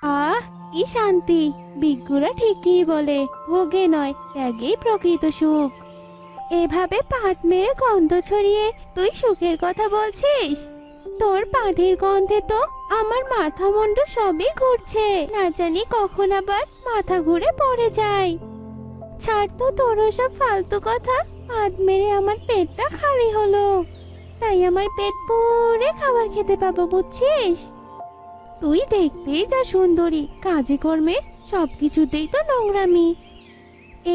আহ, কি শান্তি! বিজ্ঞরা ঠিকই বলে, ভোগে নয় ত্যাগেই প্রকৃত সুখ। এভাবে পাত মেরে গন্ধ ছড়িয়ে তুই সুখের কথা বলছিস? তোর পাঁঠের গন্ধে তো আমার মাথা মুন্ডু সবই ঘুরছে, না জানি কখন আবার মাথা ঘুরে পড়ে যায়। ছাড় তো তোর সব ফালতু কথা। পাত মেরে আমার পেটটা খালি হলো, তাই আমার পেট পুরে খাবার খেতে পাবো, বুঝছিস? তুই দেখতেই যা সুন্দরী, কাজে কর্মে সবকিছুতেই তো নোংরামি।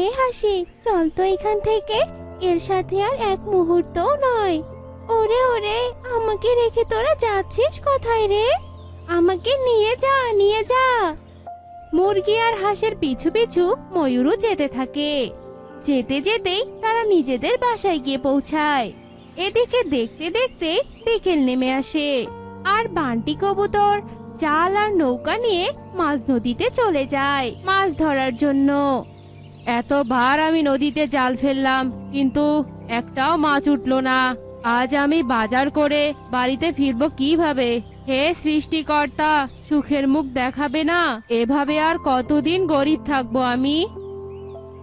এ হাসি, চল তো এখান থেকে, এর সাথে আর এক মুহূর্তও নয়। ওরে ওরে, আমাকে রেখে তোরা যাচ্ছিস কোথায় রে? আমাকে নিয়ে যা, নিয়ে যা। মুরগি আর হাঁসের পিছু পিছু ময়ূরও যেতে থাকে। যেতে যেতেই তারা নিজেদের বাসায় গিয়ে পৌঁছায়। এদিকে দেখতে দেখতে বিকেল নেমে আসে, আর বান্টি কবুতর জাল আর নৌকা নিয়ে মাঝ নদীতে চলে যায় মাছ ধরার জন্য। এতবার আমি নদীতে জাল ফেললাম, কিন্তু একটাও মাছ উঠলো না। আজ আমি বাজার করে বাড়িতে ফিরবো কিভাবে? হে সৃষ্টিকর্তা, সুখের মুখ দেখাবে না? এভাবে আর কতদিন গরিব থাকবো আমি?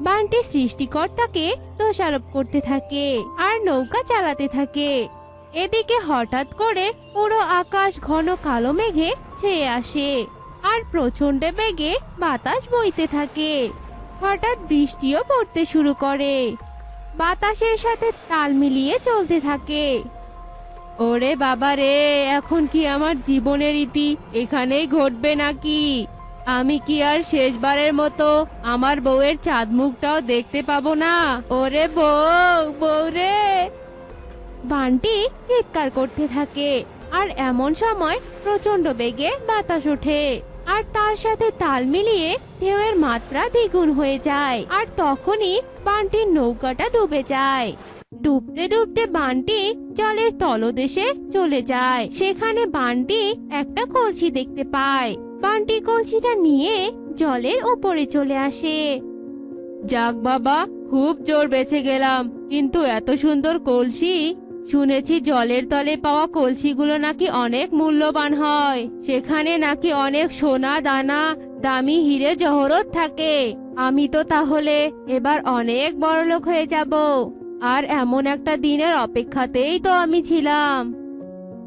বান্টি সৃষ্টিকর্তাকে দোষারোপ করতে থাকে আর নৌকা চালাতে থাকে। এদিকে হঠাৎ করে পুরো আকাশ ঘন কালো মেঘে ছেয়ে আসে, আর প্রচন্ড বেগে বাতাস বইতে থাকে। হঠাৎ বৃষ্টিও পড়তে শুরু করে, বাতাসের সাথে তাল মিলিয়ে চলতে থাকে। ওরে বাবা রে, এখন কি আমার জীবনের ইতি এখানেই ঘটবে নাকি? আমি কি আর শেষবারের মতো আমার বউয়ের চাঁদ মুখটাও দেখতে পাবো না? ওরে বউ, বউ রে! বান্টি চিৎকার করতে থাকে, আর এমন সময় প্রচন্ড বেগে বাতাস ওঠে, আর তার সাথে তাল মিলিয়ে ঢেউয়ের মাত্রা দ্বিগুণ হয়ে যায়। আর তখনই বান্টির নৌকাটা ডুবে যায়। ডুবতে ডুবতে বান্টি জলের তলদেশে চলে যায়। সেখানে বান্টি একটা কলসি দেখতে পায়। বান্টি কলসিটা নিয়ে জলের উপরে চলে আসে। যাক বাবা, খুব জোর বেঁচে গেলাম। কিন্তু এত সুন্দর কলসি! শুনেছি জলের তলে পাওয়া কলসিগুলো নাকি অনেক মূল্যবান হয়। সেখানে নাকি অনেক সোনা দানা, দামি হিরে জহরত থাকে। আমি তো তাহলে এবার অনেক বড়লোক হয়ে যাব। আর এমন একটা দিনের অপেক্ষাতেই তো আমি ছিলাম।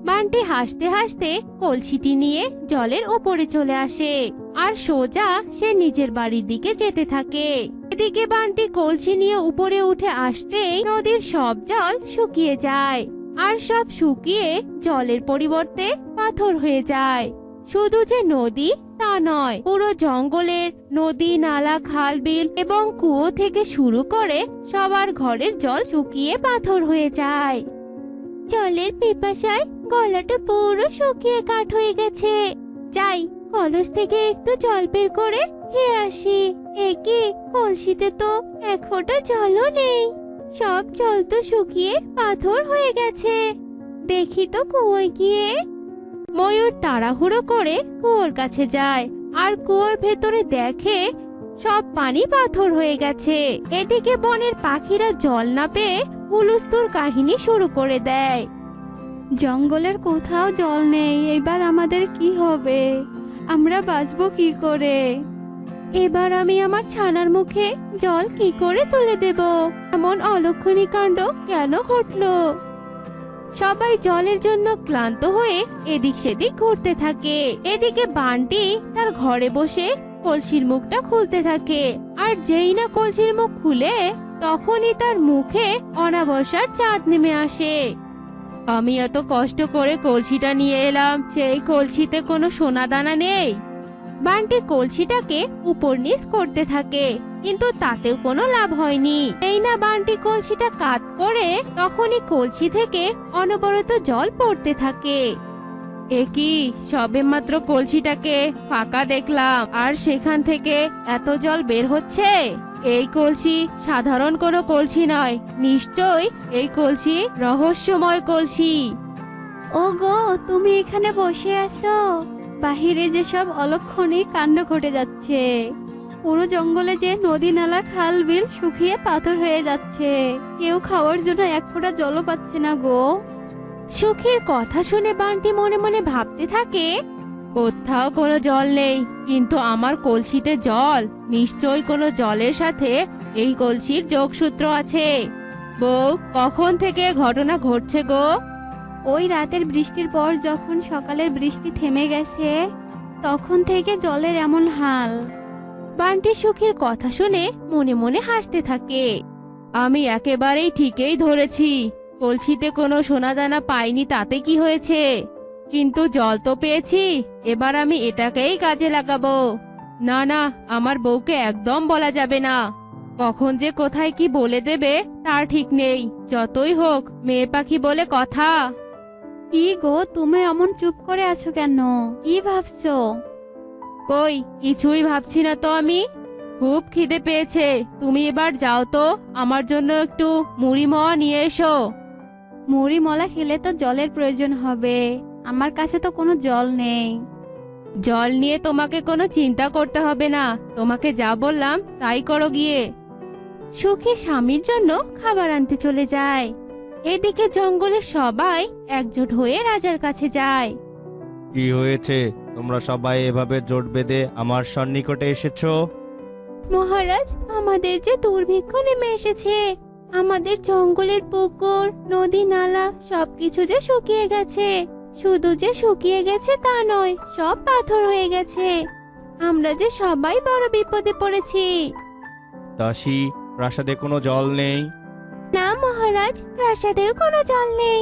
বান্টি হাসতে হাসতে কলসিটি নিয়ে জলের উপরে চলে আসে, আর সোজা সে নিজের বাড়ির দিকে যেতে থাকে। এদিকে বান্টি কলসি নিয়ে উপরে উঠে আসতেই নদীর সব জল শুকিয়ে যায়, আর সব শুকিয়ে জলের পরিবর্তে পাথর হয়ে যায়। শুধু যে নদী তা নয়, পুরো জঙ্গলের নদী, নালা, খাল, বিল এবং কুয়ো থেকে শুরু করে সবার ঘরের জল শুকিয়ে পাথর হয়ে যায়। জলের পিপাসায় গলাটা পুরো শুকিয়ে কাঠ হয়ে গেছে। যাই, কলস থেকে একটু জল বের করে খেয়ে আসি। একে কলসিতে তো এক ফোঁটা জলও নেই, সব জল তো শুকিয়ে পাথর হয়ে গেছে। দেখি তো কুয়োয় গিয়ে। ময়ূর তাড়াহুড়ো করে কুয়োর কাছে যায়, আর কুয়োর ভেতরে দেখে সব পানি পাথর হয়ে গেছে। এদিকে বনের পাখিরা জল না পেয়ে হুলস্থুল কাহিনী শুরু করে দেয়। জঙ্গলের কোথাও জল নেই, এবার আমাদের কি হবে? আমরা বাঁচবো কি করে? এবার আমি আমার ছানার মুখে জল কি করে তুলে দেব? এমন অলক্ষণী কাণ্ড কেন ঘটলো? সবাই জলের জন্য ক্লান্ত হয়ে এদিক সেদিক ঘুরতে থাকে। এদিকে বান্টি তার ঘরে বসে কলসির মুখটা খুলতে থাকে, আর যেই না কলসির মুখ খুলে তখনই তার মুখে অমাবস্যার চাঁদ নেমে আসে। আমি এত কষ্ট করে কলসিটা নিয়ে এলাম, সেই কলসিতে কোনো সোনা দানা নেই। বান্টি কলসিটাকে উপর নিচ করতে থাকে, কিন্তু তাতেও কোনো লাভ হয়নি। এই না বান্টি কলসিটা কাত করে, তখনই কলসি থেকে অনবরত জল পড়তে থাকে। একই সবে মাত্র কলসিটাকে ফাঁকা দেখলাম, আর সেখান থেকে এত জল বের হচ্ছে। এই কলসি সাধারণ কোনো কলসি নয়, নিশ্চয়ই এই কলসি রহস্যময় কলসি। ওগো, তুমি এখানে বসে আছো? বাহিরে যে সব অলক্ষণী কাণ্ড ঘটে যাচ্ছে। পুরো জঙ্গলে যে নদী, নালা, খাল, বিল শুকিয়ে পাথর হয়ে যাচ্ছে। কেউ খাওয়ার জন্য এক ফোঁটা জলও পাচ্ছে না গো। সুখের কথা শুনে বান্টি মনে মনে ভাবতে থাকে, কোথাও কোনো জল নেই, কিন্তু আমার কলসিতে জল। নিশ্চয়ই কোনো জলের সাথে এই কলসির যোগসূত্র আছে। বউ, কখন থেকে এ ঘটনা ঘটছে গো? ওই রাতের বৃষ্টির পর যখন সকালের বৃষ্টি থেমে গেছে, তখন থেকে জলের এমন হাল। বান্টি সুখের কথা শুনে মনে মনে হাসতে থাকে। আমি একেবারেই ঠিকই ধরেছি, কলসিতে কোনো সোনাদানা পাইনি তাতে কি হয়েছে, কিন্তু জল তো পেয়েছি। এবার আমি এটাকেই কাজে লাগাবো। না না, আমার বউকে একদম বলা যাবে না। কখন যে কোথায় কি বলে দেবে তার ঠিক নেই। যতই হোক, মেয়ে পাখি বলে কথা। কি গো, তুমি এমন চুপ করে আছো কেন? কি ভাবছো? কই, কিছুই ভাবছি না তো। আমি খুব খিদে পেয়েছে। তুমি এবার যাও তো, আমার জন্য একটু মুড়ি মোয়া নিয়ে এসো। মুড়ি মলা খেলে তো জলের প্রয়োজন হবে। আমার কাছে তো কোনো জল নেই। জল নিয়ে তোমাকে কোনো চিন্তা করতে হবে না। তোমাকে যা বললাম তাই করো গিয়ে। সুখী স্বামীর জন্য খাবার আনতে চলে যায়। এদিকে জঙ্গলের সবাই একজোট হয়ে রাজার কাছে যায়। কি হয়েছে? তোমরা সবাই এভাবে জোট বেঁধে আমার সন্নিকটে এসেছো? মহারাজ, আমাদের যে দুর্ভিক্ষ নেমে এসেছে। আমাদের জঙ্গলের পুকুর, নদী, নালা সবকিছু যে শুকিয়ে গেছে। শুধু যে শুকিয়ে গেছে তা নয়, সব পাথর হয়ে গেছে। আমরা যে সবাই বড় বিপদে পড়েছি। দাসী, প্রাসাদে কোনো জল নেই? না মহারাজ, প্রাসাদেও কোনো জল নেই।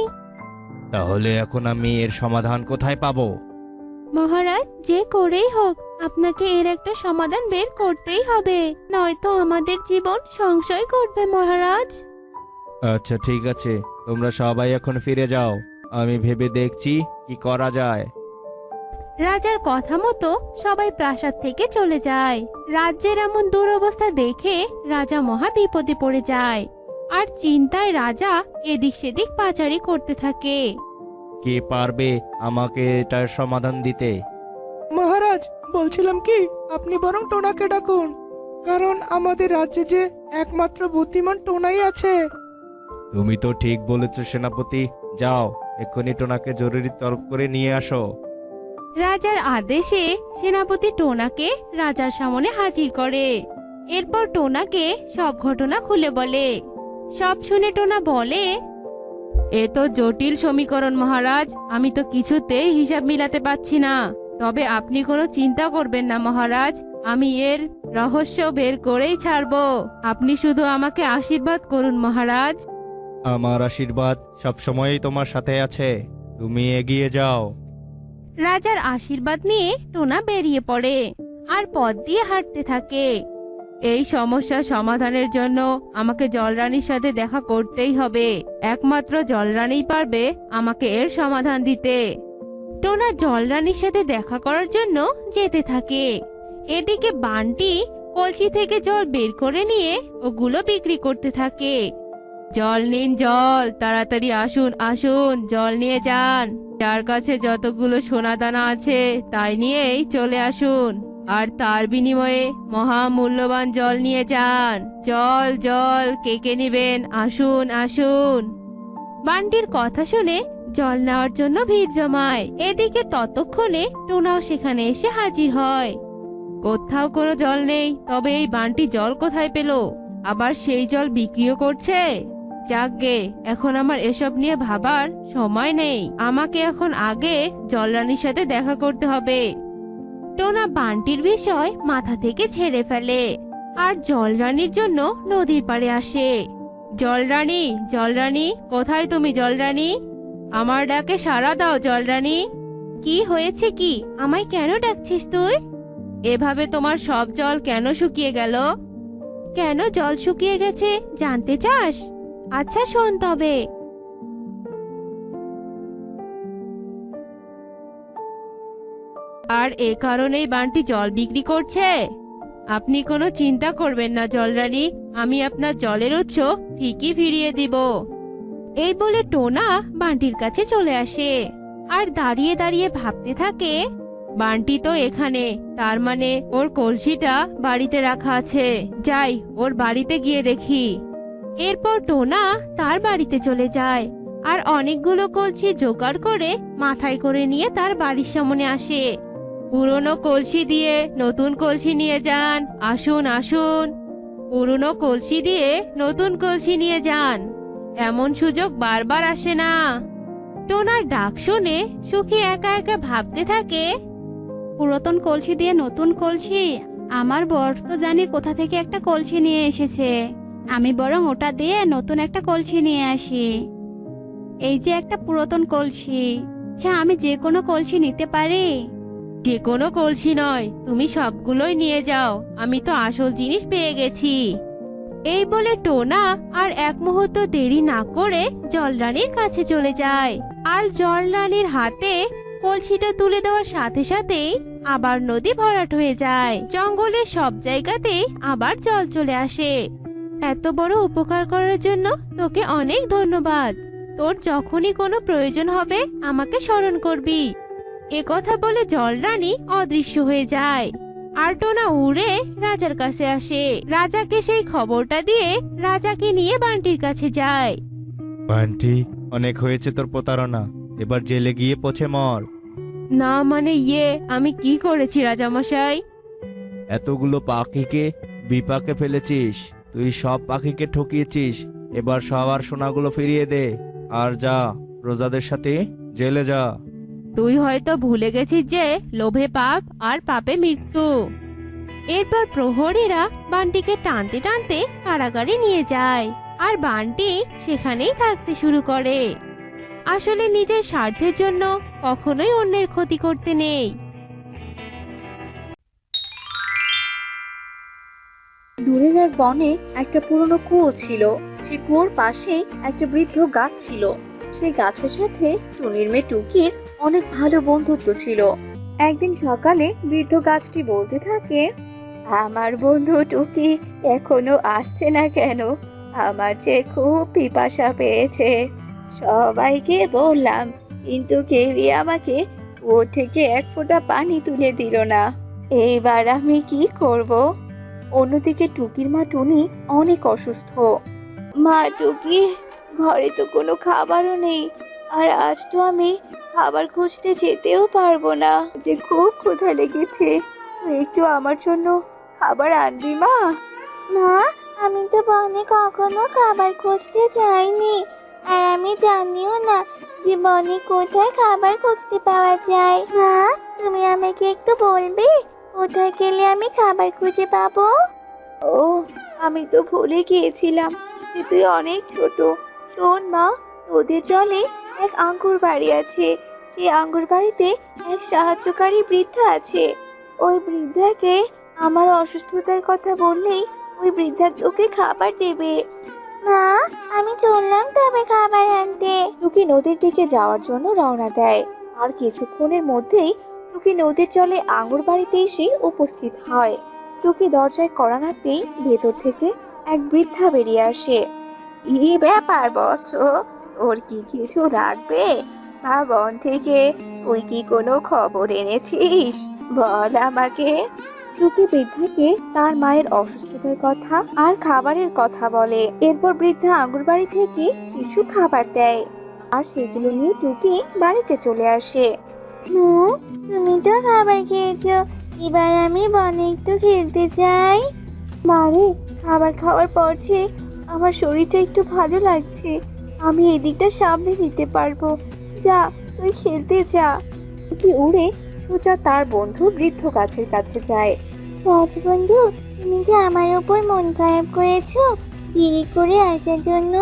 তাহলে এখন আমি এর সমাধান কোথায় পাবো? মহারাজ, যে করেই হোক আপনাকে এর একটা সমাধান বের করতেই হবে, নয়তো আমাদের জীবন সংশয় করবে মহারাজ। আচ্ছা ঠিক আছে, তোমরা সবাই এখন ফিরে যাও। আমি ভেবে দেখছি কি করা যায়। রাজার কথা মতো সবাই প্রাসাদ থেকে চলে যায়। রাজ্যের এমন দুরবস্থা দেখে রাজা মহা বিপদে পড়ে যায়। আর চিন্তায় রাজা এদিক সেদিক পাচারি করতে থাকে। কে পারবে আমাকে এটার সমাধান দিতে? মহারাজ, বলছিলাম কি, আপনি বরং টোনাকে ডাকুন, কারণ আমাদের রাজ্যে যে একমাত্র বুদ্ধিমান টোনাই আছে। তুমি তো ঠিক বলেছ সেনাপতি। যাও, এক্ষুনি টোনাকে জরুরি তলব করে নিয়ে আসো। রাজার আদেশে সেনাপতি টোনাকে রাজার সামনে হাজির করে। এরপর টোনাকে সব ঘটনা খুলে বলে। সব শুনে টোনা বলে, এ তো জটিল সমীকরণ মহারাজ, আমি তো কিছুতেই হিসাব মিলাতে পারছি না। তবে আপনি কোনো চিন্তা করবেন না মহারাজ, আমি এর রহস্য বের করেই ছাড়বো। আপনি শুধু আমাকে আশীর্বাদ করুন মহারাজ। আমার আশীর্বাদ সবসময়ই তোমার সাথে আছে, তুমি এগিয়ে যাও। রাজার আশীর্বাদ নিয়ে টোনা বেরিয়ে পড়ে আর পথ দিয়ে হাঁটতে থাকে। এই সমস্যা সমাধানের জন্য আমাকে জলরানীর সাথে দেখা করতেই হবে। একমাত্র জলরানীই পারবে আমাকে এর সমাধান দিতে। টোনা জলরানীর সাথে দেখা করার জন্য যেতে থাকে। এদিকে বান্টি কলসি থেকে জল বের করে নিয়ে ওগুলো বিক্রি করতে থাকে। জল নিন, জল, তাড়াতাড়ি আসুন আসুন, জল নিয়ে যান। যার কাছে যতগুলো সোনাদানা আছে তাই নিয়েই চলে আসুন, আর তার বিনিময়ে মহা মূল্যবান জল নিয়ে যান। জল জল, কে কে নিবেন? আসুন আসুন। বান্টির কথা শুনে জল নেওয়ার জন্য ভিড় জমায়। এদিকে ততক্ষণে টোনাও সেখানে এসে হাজির হয়। কোথাও কোনো জল নেই, তবে এই বান্টি জল কোথায় পেল? আবার সেই জল বিক্রিও করছে। যাকগে, এখন আমার এসব নিয়ে ভাবার সময় নেই। আমাকে এখন আগে জলরানীর সাথে দেখা করতে হবে। টোনা বান্টির বিষয় মাথা থেকে ছেড়ে ফেলে আর জলরানীর জন্য নদীর পাড়ে আসে। জলরানী, জলরানী, কোথায় তুমি জলরানী? আমার ডাকে সাড়া দাও জলরানী। কি হয়েছে কি? আমায় কেন ডাকছিস তুই? এভাবে তোমার সব জল কেন শুকিয়ে গেল? কেন জল শুকিয়ে গেছে জানতে চাস? আচ্ছা শোন তবে। আর এ কারণেই বান্টি জল বিক্রি করছে। আপনি কোনো চিন্তা করবেন না জলরানী, আমি আপনার জলের উৎস ঠিকই ফিরিয়ে দিব। এই বলে টোনা বান্টির কাছে চলে আসে আর দাঁড়িয়ে দাঁড়িয়ে ভাবতে থাকে, বান্টি তো এখানে, তার মানে ওর কলসিটা বাড়িতে রাখা আছে। যাই, ওর বাড়িতে গিয়ে দেখি। এরপর টোনা তার বাড়িতে চলে যায় আর অনেকগুলো কলসি জোগাড় করে মাথায় করে নিয়ে তার বাড়ির সামনে আসে। পুরনো কলসি দিয়ে নতুন কলসি নিয়ে যান, আসুন আসুন। পুরনো কলসি দিয়ে নতুন কলসি নিয়ে যান, এমন সুযোগ বারবার আসে না। টোনার ডাক শুনে সুখী একা একা ভাবতে থাকে। পুরাতন কলসি দিয়ে নতুন কলসি? আমার বর তো জানি কোথা থেকে একটা কলসি নিয়ে এসেছে। আমি বরং ওটা দিয়ে নতুন একটা কলসি নিয়ে আসি। এই যে একটা পুরাতন কলসি, আচ্ছা আমি যে কোনো কলসি নিতে পারি? যে কোনো কলসি নয়, তুমি সবগুলোই নিয়ে যাও, আমি তো আসল জিনিস পেয়ে গেছি। এই বলে টোনা আর এক মুহূর্ত দেরি না করে জলরানীর কাছে চলে যায়। আর জলরানীর হাতে কলসিটা তুলে দেওয়ার সাথে সাথেই আবার নদী ভরাট হয়ে যায়। জঙ্গলের সব জায়গাতেই আবার জল চলে আসে। এত বড় উপকার করার জন্য তোকে অনেক ধন্যবাদ। তোর যখনই কোনো প্রয়োজন হবে আমাকে স্মরণ করবি। এ কথা বলে জলরানী অদৃশ্য হয়ে যায়। আর টোনা উড়ে রাজার কাছে আসে। রাজাকে সেই খবরটা দিয়ে রাজাকে নিয়ে বান্টির কাছে যায়। বান্টি, অনেক হয়েছে তোর প্রতারণা, এবার জেলে গিয়ে পচে মর। না মানে আমি কি করেছি রাজামশাই? এতগুলো পাখিকে বিপাকে ফেলেছিস, তুই সব পাখিকে ঠকিয়েছিস। এবার সবার সোনাগুলো ফিরিয়ে দে, আর যা প্রজাদের সাথে জেলে যা। তুই হয়তো ভুলে গেছিস যে লোভে পাপ আর পাপে মৃত্যু। এরপর প্রহরীরা বান্টিকে টানতে টানতে কারাগারে নিয়ে যায়। আর বান্টি সেখানেই থাকতে শুরু করে। আসলে নিজের স্বার্থের জন্য কখনোই অন্যের ক্ষতি করতে নেই। দূরের এক বনে একটা পুরনো কুয়ো ছিল। সেই কুয়োর পাশে একটা বৃদ্ধ গাছ ছিল। সেই গাছের সাথে টুনির মেয়ে টুকির অনেক ভালো বন্ধুত্ব ছিল। একদিন সকালে বৃদ্ধ গাছটি বলতে থাকে, আমার বন্ধু টুকি এখনো আসছে না কেন? আমার যে খুব পিপাসা পেয়েছে। সবাইকে বললাম, কিন্তু কেউই আমাকে কুয়ো থেকে এক ফোঁটা পানি তুলে দিল না। এইবার আমি কি করব? অন্যদিকে টুকির মা টুনি অনেক অসুস্থ। মা টুকি, ঘরে তো কোনো খাবারও নেই, আর আজ তো আমি খাবার খুঁজতে যেতেও পারবো না। যে খুব ক্ষুধা লেগেছে, তুই একটু আমার জন্য খাবার আনবি মা? মা, আমি তো বনে কখনো খাবার খুঁজতে যাইনি, আর আমি জানিও না যে বনে কোথায় খাবার খুঁজতে পাওয়া যায়। মা, তুমি আমাকে একটু বলবে কোথায় গেলে আমি খাবার খুঁজে পাবো? ও, আমি তো ভুলে গিয়েছিলাম যে তুই অনেক ছোট। শোন মা, নদীর জলে এক আঙ্গুর বাড়ি আছে। সেই আঙ্গুর বাড়িতে এক সাহায্যকারী বৃদ্ধা আছে। ওই বৃদ্ধাকে আমার অসুস্থতার কথা বললেই ওই বৃদ্ধা তোকে খাবার দেবে। মা, আমি চললাম তবে খাবার আনতে। টুকি নদীর দিকে যাওয়ার জন্য রওনা দেয়। আর কিছুক্ষণের মধ্যেই টুকি নদীর জলে আঙ্গুর বাড়িতে এসে উপস্থিত হয়। টুকি দরজায় কড়া নাড়তেই ভেতর থেকে এক বৃদ্ধা বেরিয়ে আসে। কি ব্যাপার বৎস, তোর কি কিছু লাগবে? বা বন থেকে তুই কি কোনো খবর এনেছিস? বল আমাকে। টুকি বৃদ্ধাকে তার মায়ের অসুস্থতার কথা আর খাবারের কথা বলে। এরপর বৃদ্ধা আঙ্গুর বাড়ি থেকে কিছু খাবার দেয়, আর সেগুলো নিয়ে টুকি বাড়িতে চলে আসে। তুমি তো খাবার খেয়েছো, এবার আমি বনে একটু খেলতে চাই। মারে, খাবার খাওয়ার পর যে আমার শরীরটা একটু ভালো লাগছে, আমি এদিকটা সামনে নিতে পারবো। যা, তুই খেলতে যা। কি উড়ে সোজা তার বন্ধু বৃদ্ধ গাছের কাছে যায়। রাজবন্ধু, তুমি কি আমার উপর মন খারাপ করেছো দেরি করে আসার জন্য?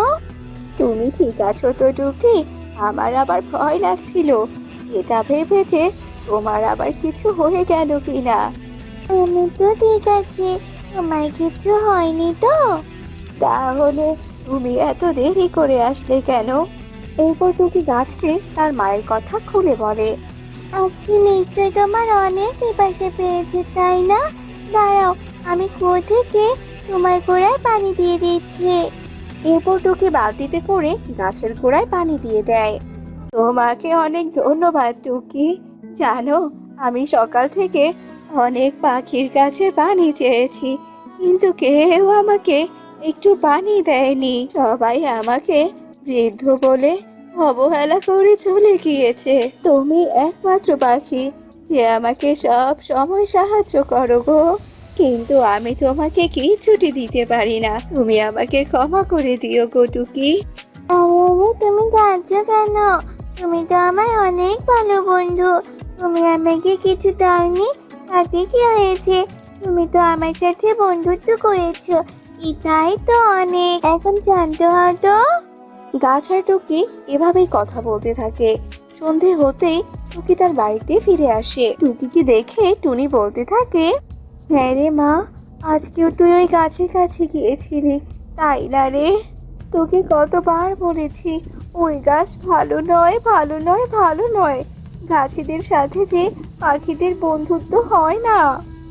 তুমি ঠিক আছো তো টুকি? আমার আবার ভয় লাগছিল, এটা ভেবে যে তোমার আবার কিছু হয়ে গেল কিনা। আমি তো ঠিক আছি, তোমার কিছু হয়নি তো? তাহলে তুমি এত দেরি করে আসলে কেন? এরপর টুকি গাছকে তার মায়ের কথা খুলে বলে। আজকে নিশ্চয় তোমার অনেক পিপাসা পেয়েছে, তাই না? দাঁড়াও, আমি কুয়ো থেকে তোমার গোড়ায় পানি দিয়ে দিচ্ছি। এরপর টুকি বালতিতে করে গাছের গোড়ায় পানি দিয়ে দেয়। তোমাকে অনেক ধন্যবাদ টুকি। জানো, আমি সকাল থেকে অনেক পাখির কাছে পানি চেয়েছি, কিন্তু কেউ আমাকে একটু পানি দেয়নি। সবাই আমাকে বৃদ্ধ বলে অবহেলা করে চলে গিয়েছে। তুমি একমাত্র পাখি যে আমাকে সব সময় সাহায্য করো গো, কিন্তু আমি তোমাকে কিছুটি দিতে পারি না। তুমি আমাকে ক্ষমা করে দিও গো টুকি। আরে তুমি কাঁদছো কেন? তুমি তো আমার অনেক ভালো বন্ধু। তুমি আমাকে কিছু দাওনি, তাতে কি হয়েছে? তুমি তো আমার সাথে বন্ধুত্ব করেছো, এটাই তো অনেক। এখন জানতে হতো। গাছ আর টুকি এভাবেই কথা বলতে থাকে। সন্ধে হতেই টুকি তার বাড়িতে ফিরে আসে। টুকিকে দেখে টুনি বলতে থাকে, হ্যাঁ রে মা, আজকেও তুই ওই গাছের কাছে গিয়েছিলি, তাই না রে? তোকে কতবার বলেছি ওই গাছ ভালো নয়, ভালো নয়, ভালো নয়। গাছেদের সাথে যে পাখিদের বন্ধুত্ব হয় না।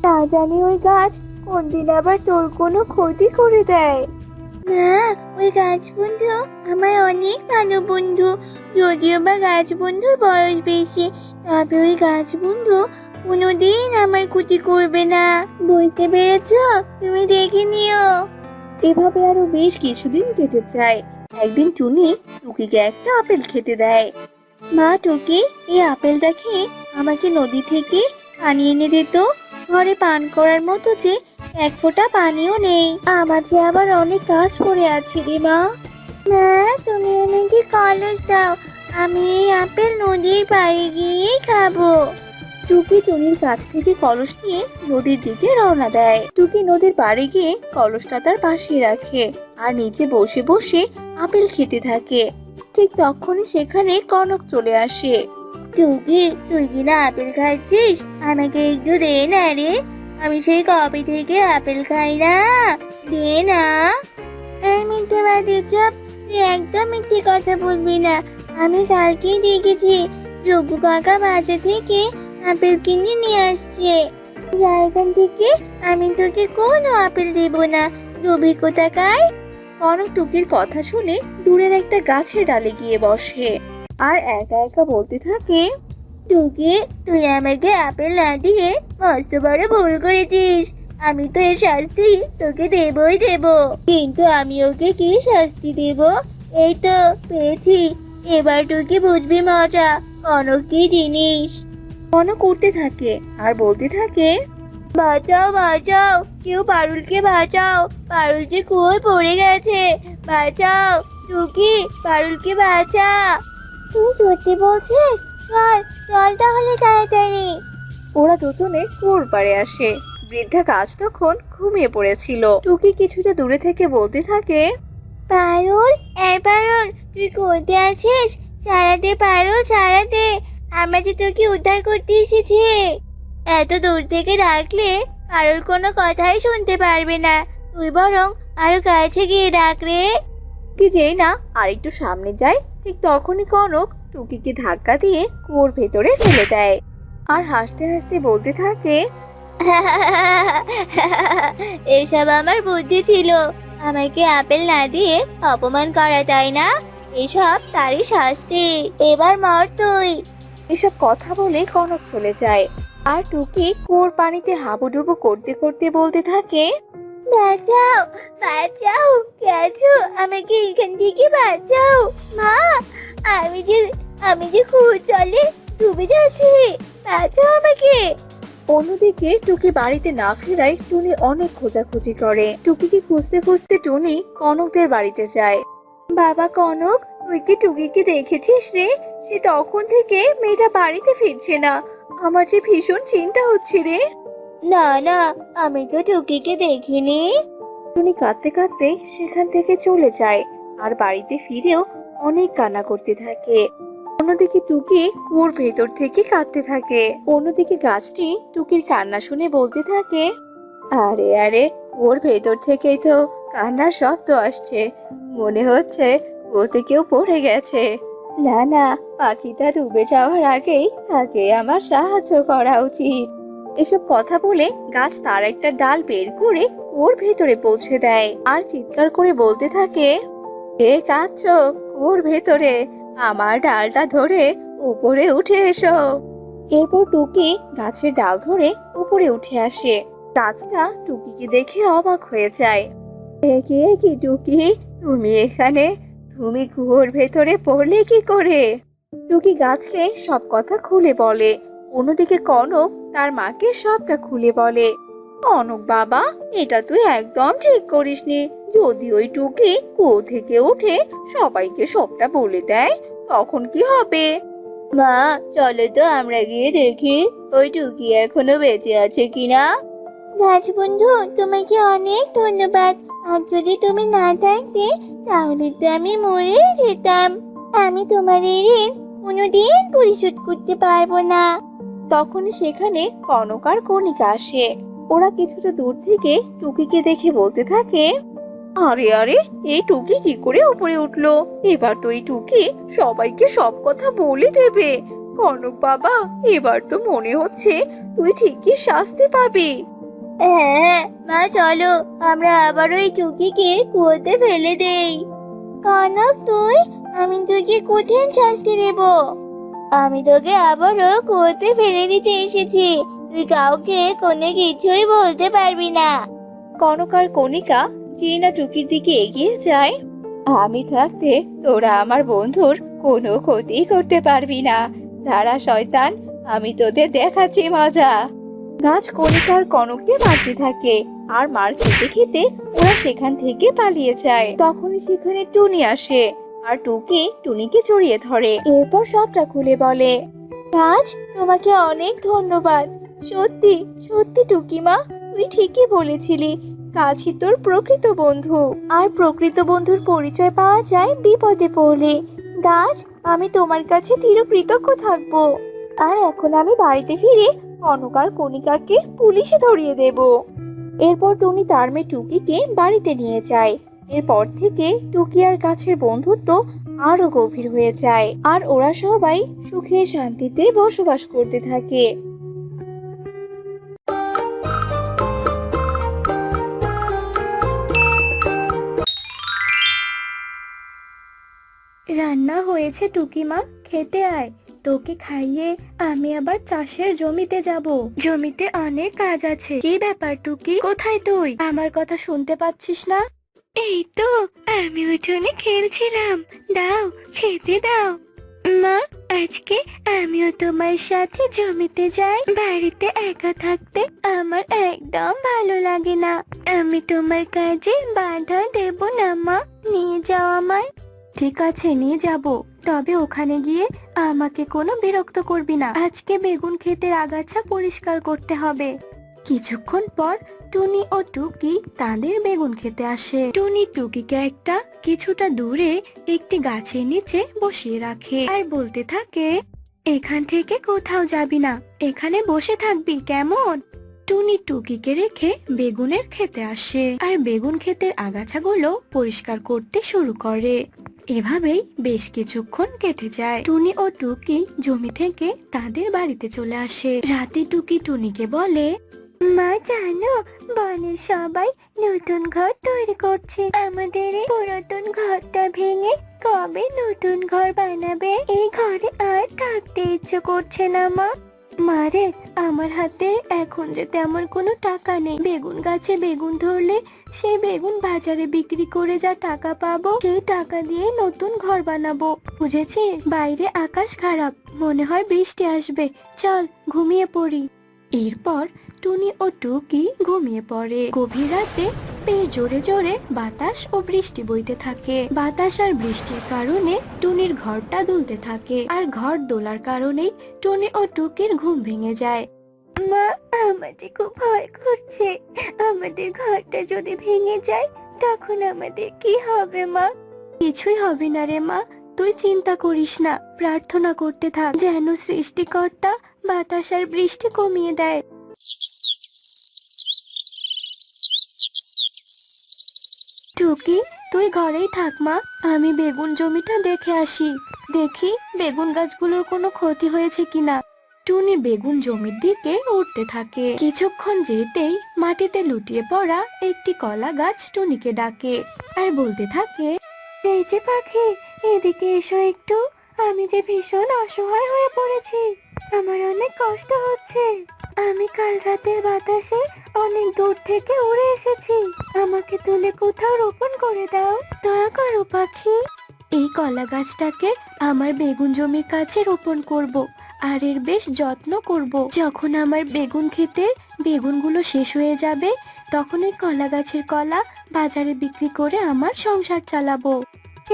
না জানি ওই গাছ কোন দিন আবার তোর কোনো ক্ষতি করে দেয়। মা, ওই গাছ বন্ধু আমার অনেক ভালো বন্ধু। যদিও বা গাছ বন্ধুর বয়স বেশি, তবে ওই গাছ বন্ধু কোনোদিন আমার ক্ষতি করবে না। বুঝতে পেরেছো? তুমি দেখে নিও। এভাবে আরো বেশ কিছুদিন কেটে যায়। একদিন টুনি টুকিকে একটা আপেল খেতে দেয়। মা টুকি, এই আপেলটা খেয়ে আমাকে নদী থেকে পানি এনে দে তো। ঘরে পান করার মতো যে এক ফোঁটা পানিও নেই। আমার যে আবার অনেক কাজ পড়ে আছে রে মা। না, তুমি আমাকে কলস দাও, আমি এই আপেল নদীর পাড়ে গিয়ে খাবো। টুকি টুনির কাছ থেকে কলস নিয়ে নদীর দিকে রওনা দেয়। টুকি নদীর পাড়ে গিয়ে কলসটা তার পাশে রাখে আর নিচে বসে বসে আপেল খেতে থাকে। ঠিক তখনই সেখানে কনক চলে আসে। টুকি, তুই কি না আপেল খাচ্ছিস? আমাকে একটু দে না রে, আমি সেই কবে থেকে আপেল খাই না। দে না। এই মিথ্যেবাদী, চুপ! তুই একদম মিথ্যে কথা বলবি না। আমি কালকেই দেখেছি যোগ্য কাকা বাজার থেকে আপেল কিনে নিয়ে আসছে। যা এখান থেকে, আমি তোকে কোনো আপেল দেব না, রবি কোথাকার। কনক টুকির কথা শুনে দূরের একটা গাছের ডালে গিয়ে বসে আর একা একা বলতে থাকে, টুকি, তুই আমাকে আপেল না দিয়ে মস্ত বড় ভুল করেছিস। আমি তো এর শাস্তি তোকে দেবই দেব, কিন্তু আমি ওকে কি শাস্তি দেব? এই তো পেয়েছি। এবার টুকি বুঝবি মজা, কনক কি জিনিস। কনক উঠতে থাকে আর বলতে থাকে, বাঁচাও বাঁচাও, কেউ পারুলকে বাঁচাও, পারুল যে কুয়োয় পড়ে গেছে, বাঁচাও টুকি, পারুলকে বাঁচা। তুই সত্যি বলছিস? চল চল তাহলে তাড়াতাড়ি। ওরা দুজনে কুয়োর পাড়ে আসে। বৃদ্ধা গাছ তখন ঘুমিয়ে পড়েছিল। টুকি কিছুটা দূরে থেকে বলতে থাকে, পারুল, এই পারুল, তুই কোথায় আছিস? ছাড়া দে পারুল, ছাড়া দে, আমরা যে তোকে উদ্ধার করতে এসেছি। এত দূর থেকে ডাকলে পারুল কোনো কথাই শুনতে পারবে না, তুই বরং আরো কাছে গিয়ে ডাক রে। কি যেই না আর একটু সামনে যায়, ঠিক তখনই কনক টুকিকে ধাক্কা দিয়ে কুয়োর ভেতরে ফেলে দেয় আর হাসতে হাসতে বলতে থাকে, এসব আমার বুদ্ধি ছিল, আমাকে আপেল না দিয়ে অপমান করা, তাই না? এসব তারই শাস্তি, এবার মর তুই। এসব কথা বলে কনক চলে যায় আর টুকি কুয়োর পানিতে হাবুডুবু করতে করতে বলতে থাকে, বাঁচাও বাঁচাও, কে আছো? আমাকে এখান থেকে বাঁচাও। মা, আমি যে কুয়োর জলে ডুবে যাচ্ছি, বাঁচাও আমাকে। অন্যদিকে টুকি বাড়িতে না ফেরায় টুনি অনেক খোঁজাখুঁজি করে। টুকিকে খুঁজতে খুঁজতে টুনি কনকদের বাড়িতে যায়। বাবা কনক, তুই কি টুকিকে দেখেছিস রে? সে তখন থেকে মেয়েটা বাড়িতে ফিরছে না, আমার যে ভীষণ চিন্তা হচ্ছে রে। না না, আমি তো টুকিকে দেখিনি। টুনি কাঁদতে কাঁদতে সেখান থেকে চলে যায় আর বাড়িতে ফিরেও অনেক কান্না করতে থাকে। অন্যদিকে টুকি কুয়োর ভেতর থেকে কাঁদতে থাকে। অন্যদিকে গাছটি টুকির কান্না শুনে বলতে থাকে, আরে আরে, কুয়োর ভেতর থেকেই তো কান্নার শব্দ আসছে, মনে হচ্ছে কুয়োতে কেউ পড়ে গেছে। না না, পাখিটা ডুবে যাওয়ার আগেই তাকে আমার সাহায্য করা উচিত। এসব কথা বলে গাছ তার একটা ডাল বের করে কুয়োর ভেতরে পৌঁছে দেয় আর চিৎকার করে বলতে থাকে, কে কাঁদছো কুয়োর ভেতরে? আমার ডালটা ধরে উপরে উঠে এসো। এরপর টুকি গাছের ডাল ধরে উপরে উঠে আসে। গাছটা টুকিকে দেখে অবাক হয়ে যায়। কে কি টুকি, তুমি এখানে? তুমি কুয়োর ভেতরে পড়লে কি করে? টুকি গাছকে সব কথা খুলে বলে। অন্যদিকে কনক তার মাকে সবটা খুলে বলে। কনক বাবা, এটা তুই একদম ঠিক করিসনি। যদি ওই টুকি কুয়ো থেকে উঠে সবাইকে সবটা বলে দেয়, তখন কি হবে? মা, চলো তো আমরা গিয়ে দেখি ওই টুকি এখনো বেঁচে আছে কিনা। রাজবন্ধু, তোমাকে অনেক ধন্যবাদ। আর যদি তুমি না থাকতে তাহলে তো আমি মরে যেতাম। আমি তোমার এই ঋণ কোনোদিন পরিশোধ করতে পারবো না। তখন সেখানে কনক আর কণিকা আসে। ওরা কিছুটা দূর থেকে টুকিকে দেখে বলতে থাকে, আরে আরে, এই টুকি কি করে উপরে উঠলো? এবার তো এই টুকি সবাইকে সব কথা বলে দেবে। কনক বাবা, এবার তো মনে হচ্ছে তুই ঠিকই শাস্তি পাবি। হ্যাঁ মা, চলো আমরা আবার ওই টুকিকে কুয়োতে ফেলে দেই। কনক, আমি তোকে কঠিন শাস্তি দেব। আমি তোকে আবারও কুয়োতে ফেলে দিতে এসেছি। তুই কাউকে কোনো কিছুই বলতে পারবি না। কনক আর কণিকা যেই না টুকির দিকে এগিয়ে যায়, আমি থাকতে তোরা আমার বন্ধুর কোনো ক্ষতি করতে পারবি না। দাঁড়া শয়তান, আমি তোদের দেখাচ্ছি মজা। গাছ কণিকার কনককে মারতে থাকে, আর মার খেতে খেতে ওরা সেখান থেকে পালিয়ে যায়। তখনই সেখানে টুনি আসে, আর টুকি টুনিকে জড়িয়ে ধরে। এরপর সবটা খুলে বলে, গাছ, তোমাকে অনেক ধন্যবাদ। সত্যি সত্যি টুকিমা, তুই ঠিকই বলেছিলি। গাছই তোর প্রকৃত বন্ধু, আর প্রকৃত বন্ধুর পরিচয় পাওয়া যায় বিপদে পড়লে। গাছ, আমি তোমার কাছে চিরকৃতজ্ঞ থাকবো। আর এখন আমি বাড়িতে ফিরে কনক আর কণিকাকে পুলিশে ধরিয়ে দেব। এরপর টুনি তার মেয়ে টুকিকে বাড়িতে নিয়ে যায়। এরপর থেকে টুকি আর গাছের বন্ধুত্ব আরো গভীর হয়ে যায়, আর ওরা সবাই সুখে শান্তিতে বসবাস করতে থাকে। রান্না হয়েছে টুকিমা, খেতে আয়। তোকে খাইয়ে আমি আবার চাষের জমিতে যাব। জমিতে অনেক কাজ আছে। কি ব্যাপার টুকি, কোথায় তুই? আমার কথা শুনতে পাচ্ছিস না? এই তো আমি উঠোনে খেলছিলাম। দাও, খেতে দাও। মা, আজকে আমিও তোমার সাথে জমিতে যাই। বাড়িতে একা থাকতে আমার একদম ভালো লাগে না। আমি তোমার কাজে বাধা দেব না মা, নিয়ে যাও আমায়। ঠিক আছে, নিয়ে যাব, তবে ওখানে গিয়ে আমাকে কোনো বিরক্ত করবি না। আজকে বেগুন ক্ষেতের আগাছা পরিষ্কার করতে হবে। কিছুক্ষণ পর টুনি ও টুকি তাদের বেগুন খেতে আসে। টুনি টুকিকে একটা কিছুটা দূরে একটি গাছের নিচে বসিয়ে রাখে আর বলতে থাকে, এখান থেকে কোথাও যাবি না, এখানে বসে থাকবি, কেমন? টুনি টুকিকে রেখে বেগুনের খেতে আসে আর বেগুন ক্ষেতের আগাছাগুলো পরিষ্কার করতে শুরু করে। এভাবেই বেশ কিছুক্ষণ কেটে যায়। টুনি ও টুকি জমি থেকে তাদের বাড়িতে চলে আসে। রাতে টুকি টুনিকে বলে, মা জানো, বনের সবাই নতুন ঘর তৈরি করছে। আমাদের এই পুরাতন ঘরটা ভেঙে কবে নতুন ঘর বানাবে? এই ঘরে আর থাকতে ইচ্ছে করছে না মা। মারে, আমার হাতে এখন যে তেমন কোনো টাকা নেই। বেগুন গাছে বেগুন ধরলে সেই বেগুন বাজারে বিক্রি করে যা টাকা পাবো, সেই টাকা দিয়ে নতুন ঘর বানাবো, বুঝেছিস? বাইরে আকাশ খারাপ, মনে হয় বৃষ্টি আসবে। চল ঘুমিয়ে পড়ি। এরপর টুনি ও টুকি ঘুমিয়ে পড়ে। গভীর রাতে বেশ জোরে জোরে বাতাস ও বৃষ্টি বইতে থাকে। বাতাস আর বৃষ্টির কারণে টুনির ঘরটা দুলতে থাকে, আর ঘর দোলার কারণেই টুনি ও টুকির ঘুম ভেঙে যায়। মা, আমার যে খুব ভয় করছে। আমাদের ঘরটা যদি ভেঙে যায় তখন আমাদের কি হবে মা? কিছুই হবে না রে মা, তুই চিন্তা করিস না। প্রার্থনা করতে থাক যেন সৃষ্টিকর্তা বাতাস আর বৃষ্টি কমিয়ে দেয়। টুকি, তুই ঘরেই থাক মা, আমি বেগুন জমিটা দেখে আসি। দেখি বেগুন গাছগুলোর কোনো ক্ষতি হয়েছে কিনা। টুনি বেগুন জমির দিকে উঠতে থাকে। কিছুক্ষণ যেতেই মাটিতে লুটিয়ে পড়া একটি কলা গাছ টুনিকে ডাকে আর বলতে থাকে, এই যে পাখি, এদিকে এসো একটু। আমি যে ভীষণ অসহায় হয়ে পড়েছি, আমার অনেক কষ্ট হচ্ছে। আমি কাল রাতের বাতাসে অনেক দূর থেকে উড়ে এসেছি। আমাকে তুলে কোথাও রোপণ করে দাও, দয়া করো পাখি। এই কলা গাছটাকে আমার বেগুন জমির কাছে রোপণ করব, আর এর বেশ যত্ন করব। যখন আমার বেগুন ক্ষেতের বেগুনগুলো শেষ হয়ে যাবে তখন এই কলা গাছের কলা বাজারে বিক্রি করে আমার সংসার চালাবো।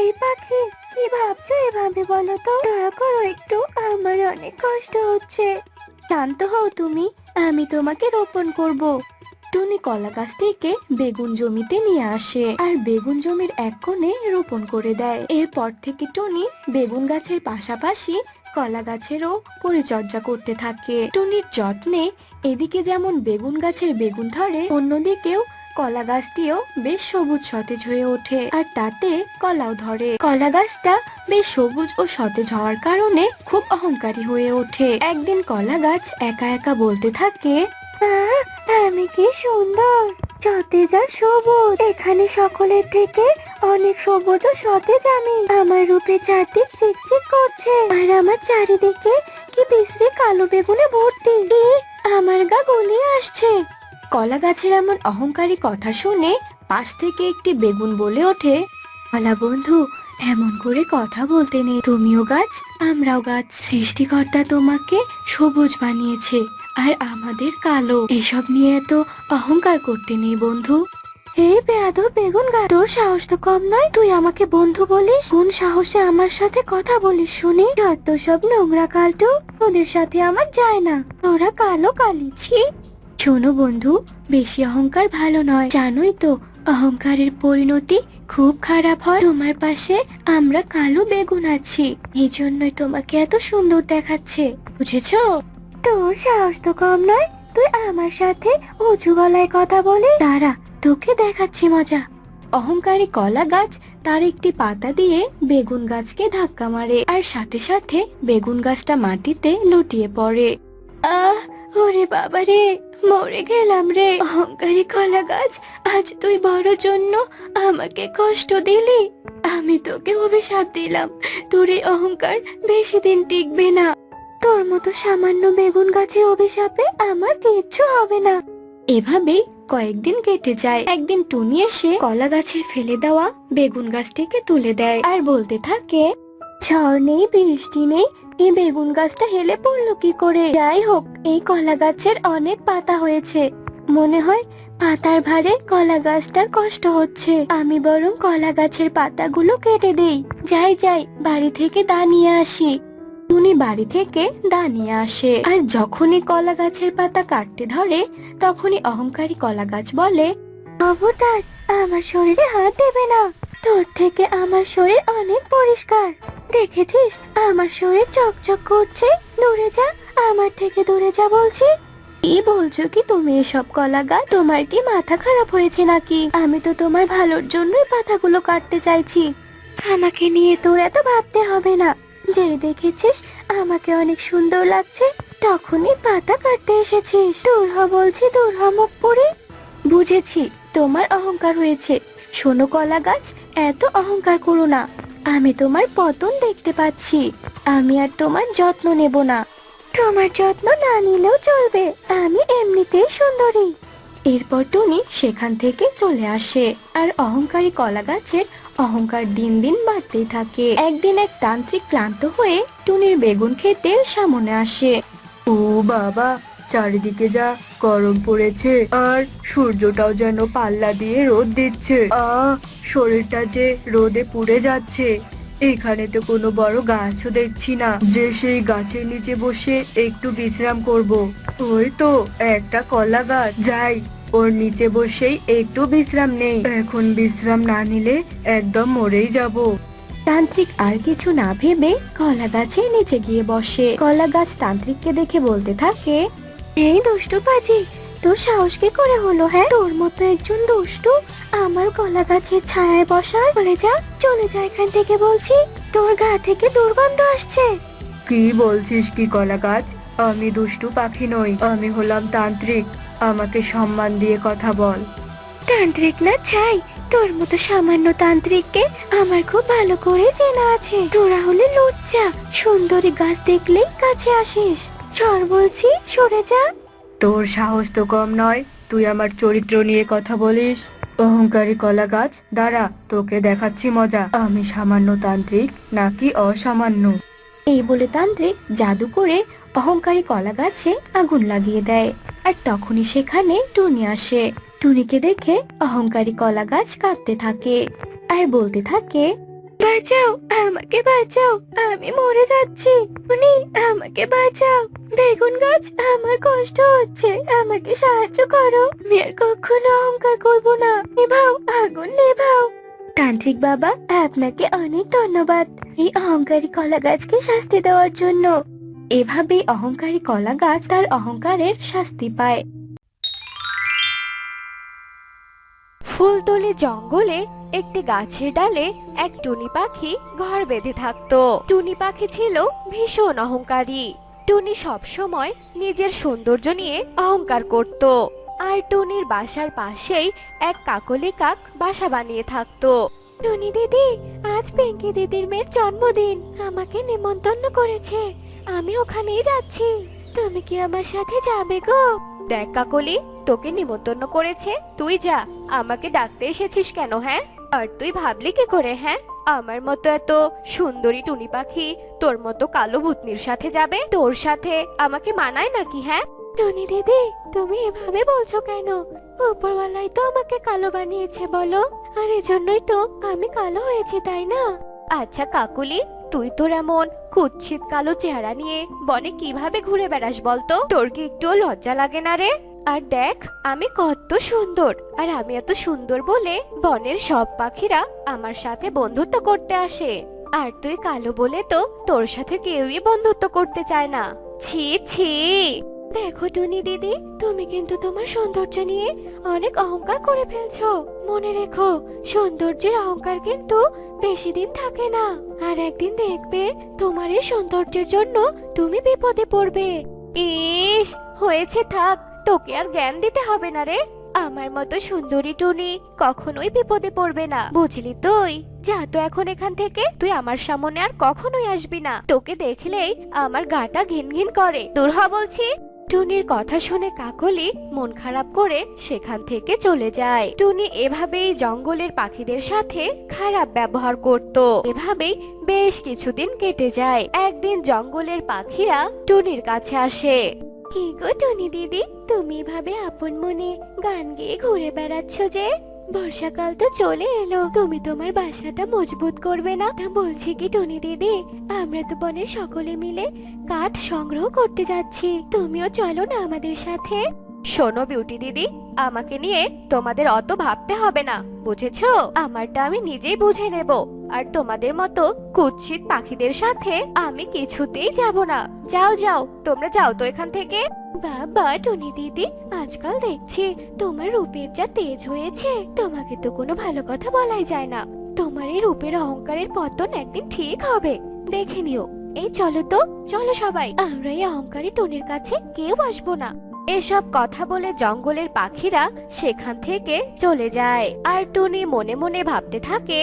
এই পাখি, কি ভাবছো এভাবে বলো তো? দয়া করো একটু, আমার অনেক কষ্ট হচ্ছে। শান্ত হও তুমি, আমি তোমাকে রোপণ করব। টুনি কলা গাছটিকে বেগুন জমিতে নিয়ে আসে আর বেগুন জমির এক কোণে রোপণ করে দেয়। এরপর থেকে টুনি বেগুন গাছের পাশাপাশি কলা গাছেরও পরিচর্যা করতে থাকে। টুনির যত্নে এদিকে যেমন বেগুন গাছের বেগুন ধরে, অন্যদিকেও কলা গাছটিও বেশ সবুজ সতেজ হয়ে ওঠে আর তাতে কলাও ধরে। কলা গাছটা বেশ সবুজ ও সতেজ হওয়ার কারণে খুব অহংকারী হয়ে ওঠে। একদিন কলা গাছ একা একা বলতে থাকে, আমি কি সুন্দর, সতেজ আর সবুজ। এখানে সকলের থেকে অনেক সবুজ ও সতেজ আমি। আমার রূপে চারদিক চিকচিক করছে আর আমার চারিদিকে কি বিশ্রী কালো বেগুনে ভর্তি। আমার গা গলিয়ে আসছে। কলা গাছের এমন অহংকারী কথা শুনে পাশ থেকে একটি বেগুন বলে ওঠে, কলা বন্ধু, এমন করে কথা বলতে নেই। তুমিও গাছ, আমরাও গাছ। সৃষ্টিকর্তা তোমাকে সবুজ বানিয়েছে আর আমাদের কালো। এসব নিয়ে এত অহংকার করতে নেই বন্ধু। এই বেয়াদব বেগুন গাছ, তোর সাহস তো কম নয়, তুই আমাকে বন্ধু বলিস? কোন সাহসে আমার সাথে কথা বলিস শুনি? যত সব নোংরা কালটু, ওদের সাথে আমার যায় না। তোরা কালো কালিছি। শোনো বন্ধু, বেশি অহংকার ভালো নয়, জানোই তো অহংকারের পরিণতি খুব খারাপ হয়। তোমার পাশে আমরা কালো বেগুন আছি, এই জন্যই তোমাকে এত সুন্দর দেখাচ্ছে, বুঝেছো? তোর সাহস তো কম নয়, তুই আমার সাথে উঁচু গলায় কথা বলে। দাঁড়া, তোকে দেখাচ্ছি মজা। অহংকারী কলা গাছ তার একটি পাতা দিয়ে বেগুন গাছকে ধাক্কা মারে আর সাথে সাথে বেগুন গাছটা মাটিতে লুটিয়ে পড়ে। আহ, ওরে বাবা রে, মরে গেলাম রে। অহংকারী কলা গাছ, আজ তুই বড় জন্য আমাকে কষ্ট দিলি। আমি তোকে অভিশাপ দিলাম, তোর এই অহংকার বেশি দিন টিকবে না। তোর মতো সামান্য বেগুন গাছের অভিশাপে আমার কিচ্ছু হবে না। এভাবেই কয়েকদিন কেটে যায়। একদিন টুনি এসে কলা গাছের ফেলে দেওয়া বেগুন গাছটিকে তুলে দেয় আর বলতে থাকে, ঝড় নেই, বৃষ্টি নেই, এই বেগুন গাছটা হেলে পড়লো কি করে? যাই হোক, এই কলা গাছের অনেক পাতা হয়েছে, মনে হয় পাতার ভারে কলা গাছটার কষ্ট হচ্ছে। আমি বরং কলা গাছের পাতাগুলো কেটে দেই। যাই যাই, বাড়ি থেকে দা নিয়ে আসি। টুনি বাড়ি থেকে দা নিয়ে আসে আর যখনই কলা গাছের পাতা কাটতে ধরে তখনই অহংকারী কলা গাছ বলে, খবরদার, আমার শরীরে হাত দেবে না। তোর থেকে আমার শরীর অনেক পরিষ্কার, দেখেছিস আমার শরীর চকচক করছে। দূরে যা, আমার থেকে দূরে যা বলছি। কি বলছো কি তুমি এসব কলা গাছ? তোমার কি মাথা খারাপ হয়েছে নাকি? আমি তো তোমার ভালোর জন্যই পাতাগুলো কাটতে চাইছি। আমাকে নিয়ে তোর এত ভাবতে হবে না। যে দেখেছিস আমাকে অনেক সুন্দর লাগছে, তখনই পাতা কাটতে এসেছিস। দূর হ বলছি, দূর হ মুখ পুরি। বুঝেছি, তোমার অহংকার হয়েছে। শোনো কলা গাছ, এত অহংকার করো না। আমি তোমার পতন দেখতে পাচ্ছি। আমি আর তোমার যত্ন নেব না। তোমার যত্ন না নিলেও চলবে, আমি এমনিতেই সুন্দরী। এরপর টুনি সেখান থেকে চলে আসে আর অহংকারী কলা গাছের অহংকার দিন দিন বাড়তেই থাকে। একদিন এক তান্ত্রিক ক্লান্ত হয়ে টুনির বেগুন ক্ষেতের সামনে আসে। ও বাবা, চারিদিকে যা গরম পড়েছে আর সূর্যটাও যেন পাল্লা দিয়ে রোদ দিচ্ছে। শরীরটা যে রোদে পুড়ে যাচ্ছে। এখানে তো কোনো বড় গাছও দেখছি না যে সেই গাছের নিচে বসে একটু বিশ্রাম করব। ওই তো একটা কলা গাছ, যাই ওর নিচে বসেই একটু বিশ্রাম নেই। এখন বিশ্রাম না নিলে একদম মরেই যাব। তান্ত্রিক আর কিছু না ভেবে কলা গাছের নিচে গিয়ে বসে। কলা গাছ তান্ত্রিককে দেখে বলতে থাকে, এই দুষ্টু পাজি, তোর সাহস কি করে হলো? হ্যাঁ, তোর মতো একজন দুষ্টু আমার কলা গাছের ছায়ায় বসার? চলে যা, চলে যা এখান থেকে বলছি, তোর গা থেকে দুর্গন্ধ আসছে। কি বলছিস কি কলা গাছ? আমি দুষ্টু পাখি নই, আমি হলাম তান্ত্রিক। আমাকে সম্মান দিয়ে কথা বল। তান্ত্রিক না ছাই, তোর মতো সামান্য তান্ত্রিককে আমার খুব ভালো করে চেনা আছে। তোরা হলে লজ্জা, সুন্দরী গাছ দেখলেই কাছে আসিস। সর বলছি, সরে যা। তোর সাহস তো কম নয়, তুই আমার চরিত্র নিয়ে কথা বলিস। অহংকারী কলা গাছ, দাঁড়া, তোকে দেখাচ্ছি মজা। আমি সামান্য তান্ত্রিক নাকি অসামান্য। এই বলে তান্ত্রিক জাদু করে অহংকারী কলা গাছে আগুন লাগিয়ে দেয়। আর তখনই সেখানে টুনি আসে। টুনিকে দেখে অহংকারী কলা গাছ কাঁদতে থাকে আর বলতে থাকে, বাঁচাও, আমাকে বাঁচাও, আমি মরে যাচ্ছি। টুনি, আমাকে বাঁচাও, বেগুন গাছ, আমার কষ্ট হচ্ছে, আমাকে সাহায্য করো, আমি আর কখনো অহংকার করব না, নেভাও, আগুন নেভাও। তান্ত্রিক বাবা, আপনাকে অনেক ধন্যবাদ এই অহংকারী কলা গাছকে শাস্তি দেওয়ার জন্য। এভাবেই অহংকারী কলা গাছ তার অহংকারের শাস্তি পায়। ফুলতলি জঙ্গলে একটি গাছের ডালে এক টুনি পাখি ঘর বেঁধে থাকতো। টুনি পাখি ছিল ভীষণ অহংকারী। টুনি সবসময় নিজের সৌন্দর্য নিয়ে অহংকার করত। আর টুনির বাসার পাশেই এক কাকলি কাক বাসা বানিয়ে থাকতো। টুনি দিদি, আজ পিঙ্কি দিদির মেয়ের জন্মদিন, আমাকে নিমন্ত্রণ করেছে, আমি ওখানেই যাচ্ছি, তুমি কি আমার সাথে যাবে গো? দেখ কাকলি, তোকে নিমন্ত্রণ করেছে, তুই যা, আমাকে ডাকতে এসেছিস কেন? হ্যাঁ, আর তুই ভাবলি কি করে? হ্যাঁ, আমার মতো এত সুন্দরী টুনি পাখি তোর মতো কালো ভূতনির সাথে যাবে? তোর সাথে আমাকে মানায় নাকি? হ্যাঁ টুনি দিদি, তুমি এভাবে বলছো কেন? উপরওয়ালাই তো আমাকে কালো বানিয়েছে বলো, আর এজন্যই তো আমি কালো হয়েছি, তাই না? আচ্ছা কাকুলি, তুই তোর এমন কুৎসিত কালো চেহারা নিয়ে বনে কিভাবে ঘুরে বেড়াস বলতো? তোর কি একটু লজ্জা লাগে না রে? আর দেখ আমি কত সুন্দর, আর আমি এত সুন্দর বলে বনের সব পাখিরা আমার সাথে বন্ধুত্ব করতে আসে, আর তুই কালো বলে তো তোর সাথে কেউই বন্ধুত্ব করতে চায় না। ছি ছি। দেখো টুনি দিদি, তুমি কিন্তু তোমার সৌন্দর্য নিয়ে অনেক অহংকার করে ফেলছো। মনে রেখো, সৌন্দর্যের অহংকার কিন্তু বেশি দিন থাকে না, আর একদিন দেখবে তোমার এই সৌন্দর্যের জন্য তুমি বিপদে পড়বে। ইস, হয়েছে, থাক, তোকে আর জ্ঞান দিতে হবে না রে। আমার মতো সুন্দরী টুনি কখনোই বিপদে পড়বে না, বুঝলি? তুই যা তো এখন এখান থেকে, তুই আমার সামনে আর কখনোই আসবি না, তোকে দেখলেই আমার গাটা ঘিন ঘিন করে, দূর হ বলছি। টুনির কথা শুনে কাকলি মন খারাপ করে সেখান থেকে চলে যায়। টুনি এভাবেই জঙ্গলের পাখিদের সাথে খারাপ ব্যবহার করত। এভাবেই বেশ কিছুদিন কেটে যায়। একদিন জঙ্গলের পাখিরা টুনির কাছে আসে। কি গো টুনি দিদি, তুমি এভাবে আপন মনে গান গেয়ে ঘুরে বেড়াচ্ছ যে? বর্ষাকাল তো চলে এলো, তুমি তোমার বাসাটা মজবুত করবে না? তা বলছি কি টুনি দিদি, আমরা তো বনের সকলে মিলে কাঠ সংগ্রহ করতে যাচ্ছি, তুমিও চলো না আমাদের সাথে? শোনো বিউটি দিদি, আমাকে নিয়ে তোমাদের অত ভাবতে হবে না, বুঝেছো? আমারটা আমি নিজেই বুঝে নেব, আর তোমাদের মতো কুৎসিত পাখিদের সাথে আমি কিছুতেই যাব না। যাও যাও, তোমরা যাও তো এখান থেকে। বাবা টুনি দিদি, আজকাল দেখছি তোমার রূপের যা তেজ হয়েছে, তোমাকে তো কোনো ভালো কথা বলাই যায় না। তোমার এই রূপের অহংকারের পতন একদিন ঠিক হবে, দেখে নিও। এই চলো তো, চলো সবাই, আমরা এই অহংকারী টুনির কাছে কেউ আসবো না। এসব কথা বলে জঙ্গলের পাখিরা সেখান থেকে চলে যায়। আর টুনি মনে মনে ভাবতে থাকে,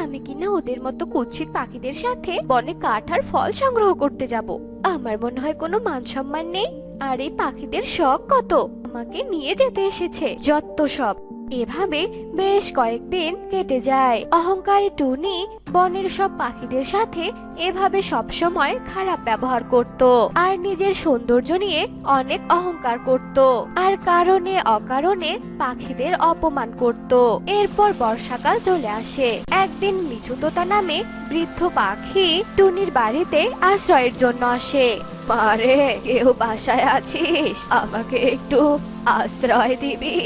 আমি কিনা ওদের মতো কুৎসিত পাখিদের সাথে বনে কাঠ আর ফল সংগ্রহ করতে যাব? আমার মনে হয় কোনো মান সম্মান নেই, আর এই পাখিদের শখ কত, আমাকে নিয়ে যেতে এসেছে যত সব। এভাবে বেশ কয়েকদিন কেটে যায়। অহংকারী টুনি বনের সব পাখিদের সাথে এভাবে সব সময় খারাপ ব্যবহার করত, আর নিজের সৌন্দর্য নিয়ে অনেক অহংকার করত, আর কারণে অকারণে পাখিদের অপমান করত। এরপর বর্ষাকাল চলে আসে। একদিন মিঠু তোতা নামে বৃদ্ধ পাখি টুনির বাড়িতে আশ্রয়ের জন্য আসে। মারে, কেউ বাসায় আছিস? আমাকে একটু আশ্রয় দিবি?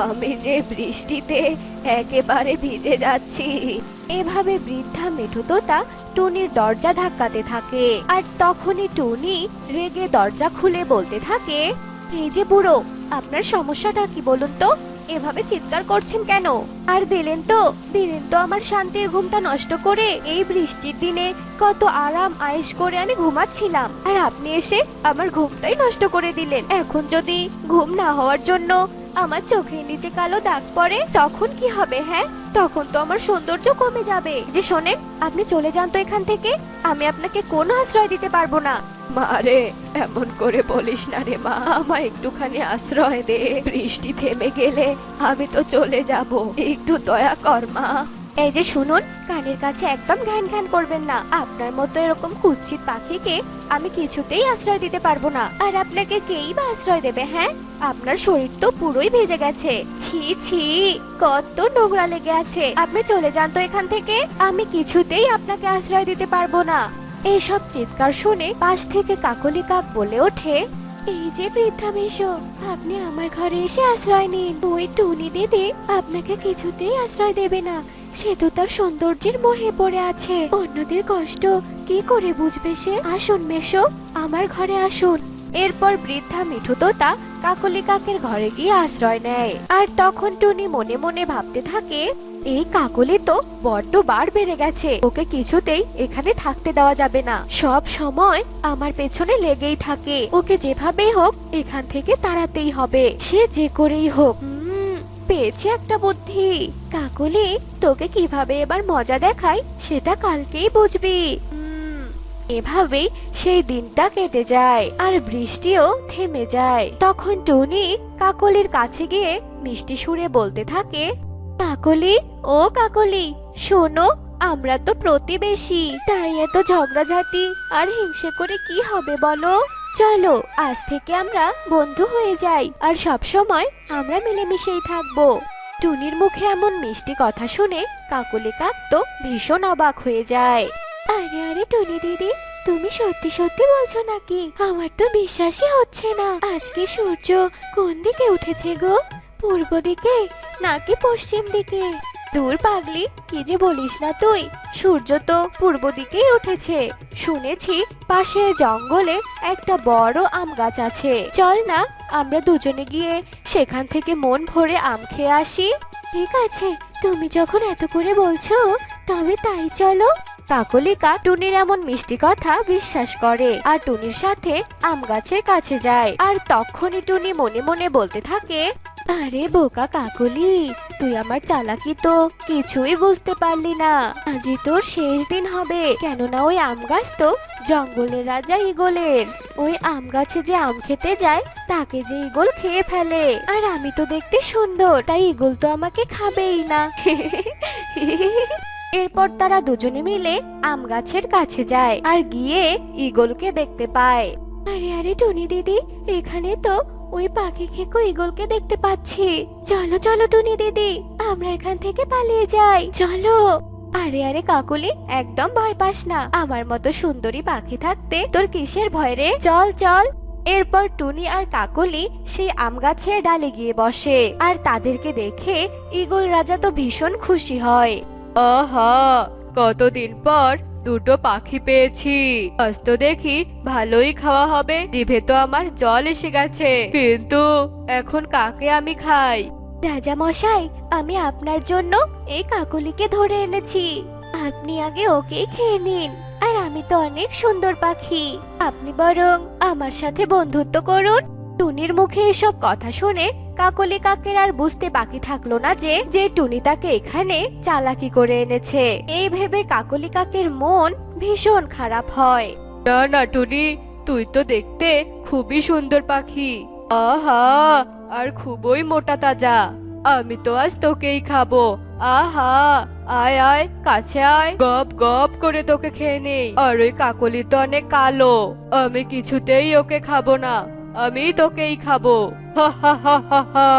আমি যে বৃষ্টিতে একেবারে ভিজে যাচ্ছি। এভাবে বৃদ্ধা মিঠু তোতা টুনির দরজা ধাক্কাতে থাকে, আর তখনই টুনি রেগে দরজা খুলে বলতে থাকে, এই যে বুড়ো, আপনার সমস্যাটা কি বলুন তো? এভাবে চিৎকার করছেন কেন? আর দিলেন তো আমার শান্তির ঘুমটা নষ্ট করে। এই বৃষ্টির দিনে কত আরাম আয়েশ করে আমি ঘুমাচ্ছিলাম, আর আপনি এসে আমার ঘুমটাই নষ্ট করে দিলেন। এখন যদি ঘুম না হওয়ার জন্য আমার চোখের নিচে কালো দাগ পড়ে, তখন কি হবে? হ্যাঁ, তখন তো আমার সৌন্দর্য কমে যাবে। যে শোনেন, আপনি চলে যান তো এখান থেকে, আমি আপনাকে কোনো আশ্রয় দিতে পারবো না। মারে, এমন করে বলিস না রে মা, আমায় একটুখানি আশ্রয় দে, বৃষ্টি থেমে গেলে আমি তো চলে যাব, একটু দয়া কর মা। এই যে শুনুন, কানের কাছে একদম ঘ্যান ঘ্যান করবেন না। আপনার মতো এরকম কুৎসিত পাখিকে আমি কিছুতেই আশ্রয় দিতে পারবো না। আর আপনাকে কেই বা আশ্রয় দেবে? হ্যাঁ, আপনার শরীর তো পুরোই ভেজে গেছে। ছি ছি, কত নোংরা লেগে আছে। আপনি চলে যান তো এখান থেকে। আমি কিছুতেই আপনাকে আশ্রয় দিতে পারবো না। এইসব চিৎকার শুনে পাশ থেকে কাকলি কাক বলে ওঠে, এই যে বৃদ্ধা মেশো, আপনি আমার ঘরে এসে আশ্রয় নিন। ওই টুনি দিদি আপনাকে কিছুতেই আশ্রয় দেবে না। সে তো তার সৌন্দর্যের মোহে পড়ে আছে। অন্যদের কষ্ট কি করে বুঝবে সে? আসুন মেশো, আমার ঘরে আসুন। এরপর বৃদ্ধা মিঠু তোতা কাকলি কাকের ঘরে গিয়ে আশ্রয় নেয়। আর তখন টুনি মনে মনে ভাবতে থাকে, এই কাকলি তো বড্ড বার বেড়ে গেছে। ওকে কিছুতেই এখানে থাকতে দেওয়া যাবে না। সব সময় আমার পেছনে লেগেই থাকে। ওকে যেভাবেই হোক এখান থেকে তাড়াতেই হবে, সে যে করেই হোক। পেয়েছি একটা বুদ্ধি। কাকলি, তোকে কিভাবে এবার মজা দেখাই সেটা কালকেই বুঝবি। এভাবেই সেই দিনটা কেটে যায় আর বৃষ্টিও থেমে যায়। তখন টুনি কাকলির কাছে গিয়ে মিষ্টি সুরে বলতে থাকে, কাকলি, ও কাকলি, শোনো, আমরা তো প্রতিবেশী, তাই এত ঝগড়াঝাটি আর হিংসে করে কি হবে বলো? চলো আজ থেকে আমরা বন্ধু হয়ে যাই আর সব সময় আমরা মিলেমিশেই থাকবো। টুনির মুখে এমন মিষ্টি কথা শুনে কাকলি কাক তো ভীষণ অবাক হয়ে যায়। আরে আরে টুনি দিদি, তুমি সত্যি সত্যি বলছো নাকি? আমার তো বিশ্বাসই হচ্ছে না। আজকে সূর্য কোন দিকে উঠেছে গো? পূর্ব দিকে নাকি পশ্চিম দিকে? দূর পাগলি, কি যে বলিস না তুই। সূর্য তো পূর্ব দিকেই উঠেছে। শুনেছি পাশের জঙ্গলে একটা বড় আম গাছ আছে। চল না, আমরা দুজনে গিয়ে সেখান থেকে মন ভরে আম খেয়ে আসি। ঠিক আছে, তুমি যখন এত করে বলছো তবে তাই চলো। কাকলিকা টুনির এমন মিষ্টি কথা বিশ্বাস করে আর টুনির সাথে আম গাছের কাছে যায়। আর তখনই টুনি মনে মনে বলতে থাকে, আরে বোকা কাকলি, তুই আমার চালাকি তো কিছুই বুঝতে পারলি না। আজই তোর শেষ দিন হবে, কেননা ওই আম গাছ তো জঙ্গলের রাজা ঈগলের। ওই আম গাছে যে আম খেতে যায় তাকে যে ঈগল খেয়ে ফেলে। আর আমি তো দেখতে সুন্দর, তাই ঈগল তো আমাকে খাবেই না। এরপর তারা দুজনে মিলে আম গাছের কাছে যায় আর গিয়ে ঈগলকে দেখতে পায়। আরে আরে টুনি দিদি, এখানে তো ওই পাখি খেকো ঈগলকে দেখতে পাচ্ছি। চলো চলো টুনি দিদি, আমরা এখান থেকে পালিয়ে যাই, চলো। আরে আরে কাকুলি, একদম ভয় পাস না। আমার মতো সুন্দরী পাখি থাকতে তোর কিসের ভয় রে? চল চল। এরপর টুনি আর কাকলি সেই আম গাছের ডালে গিয়ে বসে আর তাদেরকে দেখে ঈগল রাজা তো ভীষণ খুশি হয়। আহা, কতদিন পর দুটো পাখি পেয়েছি। আজ তো দেখি ভালোই খাওয়া হবে। জিভে তো আমার জল এসে গেছে, কিন্তু এখন কাকে আমি খাই? রাজা মশাই, আমি আপনার জন্য এই কাকলিকে ধরে এনেছি। আপনি আগে ওকেই খেয়ে নিন। আর আমি তো অনেক সুন্দর পাখি, আপনি বরং আমার সাথে বন্ধুত্ব করুন। টুনির মুখে এসব কথা শুনে কাকলি কাকের আর বুঝতে বাকি থাকলো না যে টুনি তাকে এখানে চালাকি করে এনেছে। এই ভেবে কাকলি কাকের মন ভীষণ খারাপ হয়। না না টুনি, তুই তো দেখতে খুবই সুন্দর পাখি। আহা, আর খুবই মোটা তাজা। আমি তো আজ তোকেই খাবো। আহা, আয় আয়, কাছে আয়, গপ গপ করে তোকে খেয়ে নেই। আর ওই কাকলি তো অনেক কালো, আমি কিছুতেই ওকে খাবো না, আমি তোকেই খাবো। হা হা হা হা হা।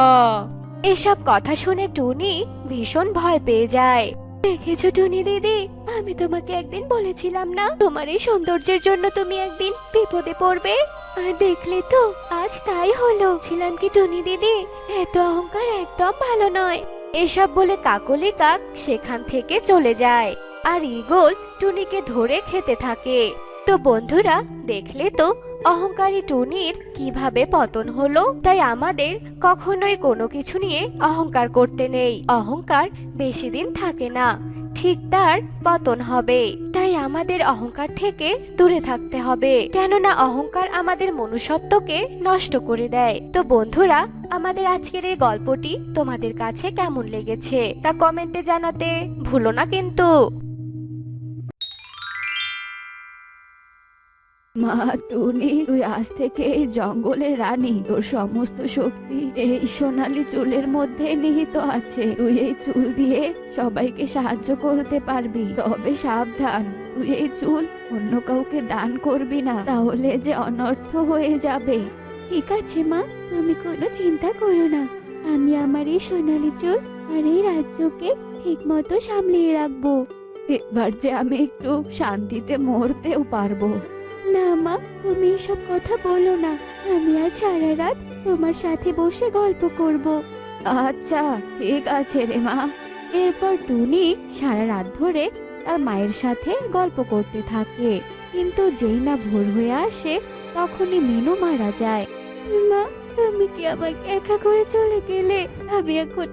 এসব কথা শুনে টুনি ভীষণ ভয় পেয়ে যায়। দেখেছো টুনি দিদি, আমি তোমাকে একদিন বলেছিলাম না, তোমার এই সৌন্দর্যের জন্য তুমি একদিন বিপদে পড়বে। আর দেখলে তো আজ তাই হলো। ছিলাম কি টুনি দিদি, এত অহংকার একদম ভালো নয়। এসব বলে কাকলি কাক সেখান থেকে চলে যায় আর ঈগল টুনিকে ধরে খেতে থাকে। তো বন্ধুরা, দেখলে তো অহংকারী টুনির কিভাবে পতন হলো। তাই আমাদের কখনোই কোনো কিছু নিয়ে অহংকার করতে নেই। অহংকার বেশি দিন থাকে না, ঠিক তার পতন হবে। তাই আমাদের অহংকার থেকে দূরে থাকতে হবে, কেননা অহংকার আমাদের মনুষ্যত্বকে নষ্ট করে দেয়। তো বন্ধুরা, আমাদের আজকের এই গল্পটি তোমাদের কাছে কেমন লেগেছে তা কমেন্টে জানাতে ভুলো না কিন্তু। মা টুনি, তুই আজ থেকে এই জঙ্গলের রানী। তোর সমস্ত শক্তি এই সোনালী চুলের মধ্যে নিহিত আছে। তুই এই চুল দিয়ে সবাইকে সাহায্য করতে পারবি, তবে সাবধান, তুই এই চুল অন্য কাউকে দান করবি না, তাহলে যে অনর্থ হয়ে যাবে। ঠিক আছে মা, তুমি কোনো চিন্তা করো না। আমি আমার এই সোনালী চুল আর এই রাজ্যকে ঠিক মতো সামলিয়ে রাখবো। এবার যে আমি একটু শান্তিতে মরতেও পারবো। না মা, তুমি এসব কথা বলো না। আমি আজ সারা রাত তোমার সাথে বসে গল্প করব। আচ্ছা ঠিক আছে রে মা। এরপর টুনি সারা রাত ধরে তার মায়ের সাথে গল্প করতে থাকে, কিন্তু যেই না ভোর হয়ে আসে তখনই মিনু মারা যায়। মা, তুমি কি আমাকে একা করে চলে গেলে? আমি এখন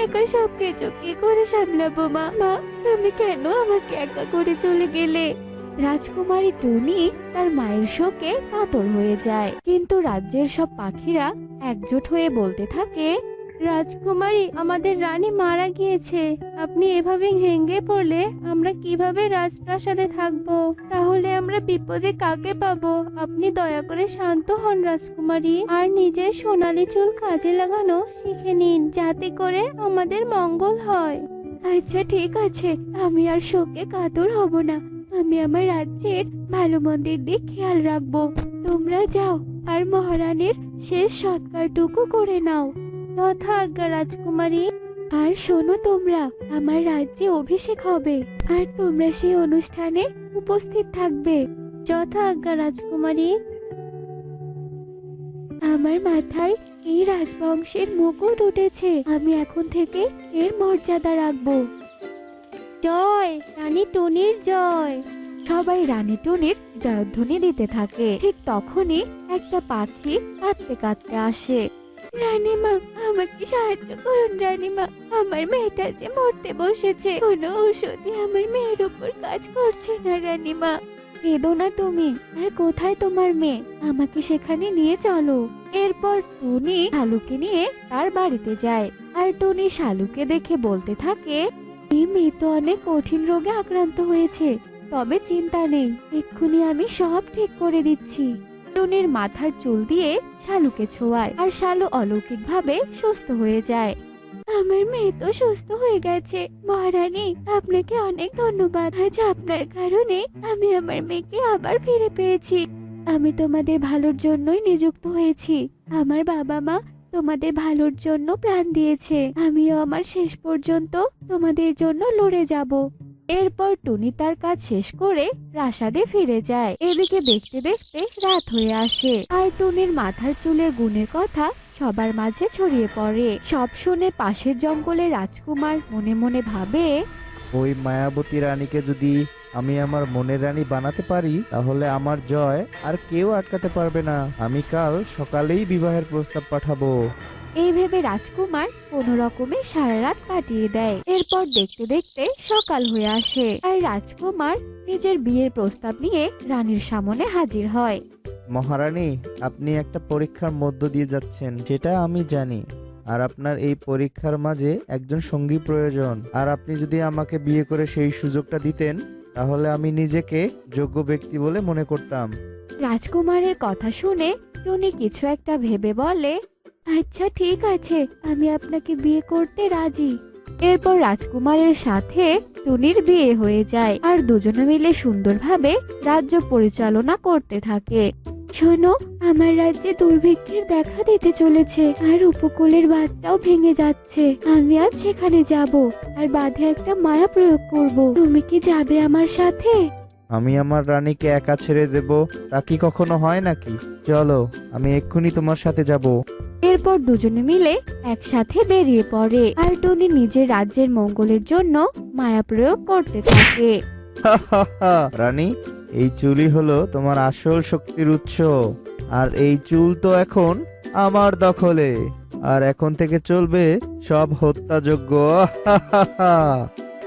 একা সব কিছু কি করে সামলাবো? মা, তুমি কেন আমাকে একা করে চলে গেলে? রাজকুমারী টুনি তার মায়ের শোকে কাতর হয়ে যায়, কিন্তু রাজ্যের সব পাখিরা একজোট হয়ে বলতে থাকে, রাজকুমারী, আমাদের রানী মারা গিয়েছে। আপনি এভাবে ভেঙে পড়লে আমরা কিভাবে রাজপ্রাসাদে থাকবো? তাহলে আমরা বিপদে কাকে পাবো? আপনি দয়া করে শান্ত হন রাজকুমারী, আর নিজের সোনালী চুল কাজে লাগানো শিখে নিন, যাতে করে আমাদের মঙ্গল হয়। আচ্ছা ঠিক আছে, আমি আর শোকে কাতর হব না। আমি আমার রাজ্যের ভালো মন্দির দিক খেয়াল রাখবো। তোমরা যাও আর মহারানীর শেষ সৎকারটুকু করে নাও। তথা আজ্ঞা রাজকুমারী। আর শোনো তোমরা, আমার রাজ্যে অভিষেক হবে, আর তোমরা সেই অনুষ্ঠানে উপস্থিত থাকবে। যথা আজ্ঞা রাজকুমারী। আমার মাথায় এই রাজবংশের মুকুট উঠেছে, আমি এখন থেকে এর মর্যাদা রাখবো। জয় রানী টুনির জয়। সবাই রানী টুনির জয়ধ্বনি দিতে থাকে। ঠিক তখনই একটা পাখি কাঁদতে কাঁদতে আসে। রানীমা, আমাকে সাহায্য করুন রানীমা, আমার মেয়েটা যে মরতে বসেছে। কোনো ঔষধই আমার মেয়ের উপর কাজ করছে না রানীমা। কেঁদো না তুমি। আর কোথায় তোমার মেয়ে? আমাকে সেখানে নিয়ে চলো। এরপর টুনি শালুকে নিয়ে তার বাড়িতে যায়, আর টুনি শালুকে দেখে বলতে থাকে, এই মেয়ে তো অনেক কঠিন রোগে আক্রান্ত হয়েছে, তবে চিন্তা নেই, এক্ষুনি আমি সব ঠিক করে দিচ্ছি। টুনির মাথার চুল দিয়ে শালুকে ছোঁয়ায়, আর শালু অলৌকিকভাবে সুস্থ হয়ে যায়। আমার মেয়ে তো সুস্থ হয়ে গেছে। মহারানী, আপনাকে অনেক ধন্যবাদ। আজ আপনার কারণে আমি আমার মেয়েকে আবার ফিরে পেয়েছি। আমি তোমাদের ভালোর জন্যই নিযুক্ত হয়েছি। আমার বাবা মা তোমাদের ভালোর জন্য প্রাণ দিয়েছে। আমিও আমার শেষ পর্যন্ত তোমাদের জন্য লড়ে যাব। এরপর টুনি তার কাজ শেষ করে প্রাসাদে ফিরে যায়। এদিকে দেখতে দেখতে রাত হয়ে আসে, আর টুনির মাথার চুলের গুণের কথা সবার মাঝে ছড়িয়ে পড়ে। সব শুনে পাশের জঙ্গলের রাজকুমার মনে মনে ভাবে, ওই মায়াবতী রানীকে যদি আমি আমার মনের রানী বানাতে পারি, তাহলে আমার জয় আর কেউ আটকাতে পারবে না। আমি কাল সকালেই বিবাহের প্রস্তাব পাঠাবো। এই ভেবে রাজকুমার কোনো রকমে সারা রাত কাটিয়ে দেয়। এরপর দেখতে দেখতে সকাল হয়ে আসে, আর রাজকুমার নিজের বিয়ের প্রস্তাব নিয়ে রানীর সামনে হাজির হয়। মহারানী, আপনি একটা পরীক্ষার মধ্য দিয়ে যাচ্ছেন, সেটা আমি জানি। আর আপনার এই পরীক্ষার মাঝে একজন সঙ্গী প্রয়োজন। আর আপনি যদি আমাকে বিয়ে করে সেই সুযোগটা দিতেন, তাহলে আমি নিজেকে যোগ্য ব্যক্তি বলে মনে করতাম। রাজকুমারের কথা শুনে টুনি কিছু একটা ভেবে বলে, আচ্ছা ঠিক আছে, আমি আপনাকে বিয়ে করতে রাজি। এরপর রাজকুমারের সাথে টুনির বিয়ে হয়ে যায়, আর দুজনে মিলে সুন্দরভাবে রাজ্য পরিচালনা করতে থাকে। শোনো, আমার রাজ্যে দুর্ভিক্ষের দেখা দিতে চলেছে, আর উপকূলের বাঁধটাও ভেঙে যাচ্ছে। আমি আজ সেখানে যাব, আর বাঁধে একটা মায়া প্রয়োগ করব। তুমি কি যাবে আমার সাথে? আমি আমার রানীকে একা ছেড়ে দেব, তা কি কখনো হয় নাকি? চলো, আমি এক্ষুনি তোমার সাথে যাব। এরপর দুজনে মিলে একসাথে বেরিয়ে পড়ে, আর টুনি নিজের রাজ্যের মঙ্গলের জন্য মায়া প্রয়োগ করতে থাকে। রানী, এই চুলই হলো তোমার আসল শক্তির উৎস। আর এই চুল তো এখন আমার দখলে, আর এখন থেকে চলবে সব হত্যাযোগ্য।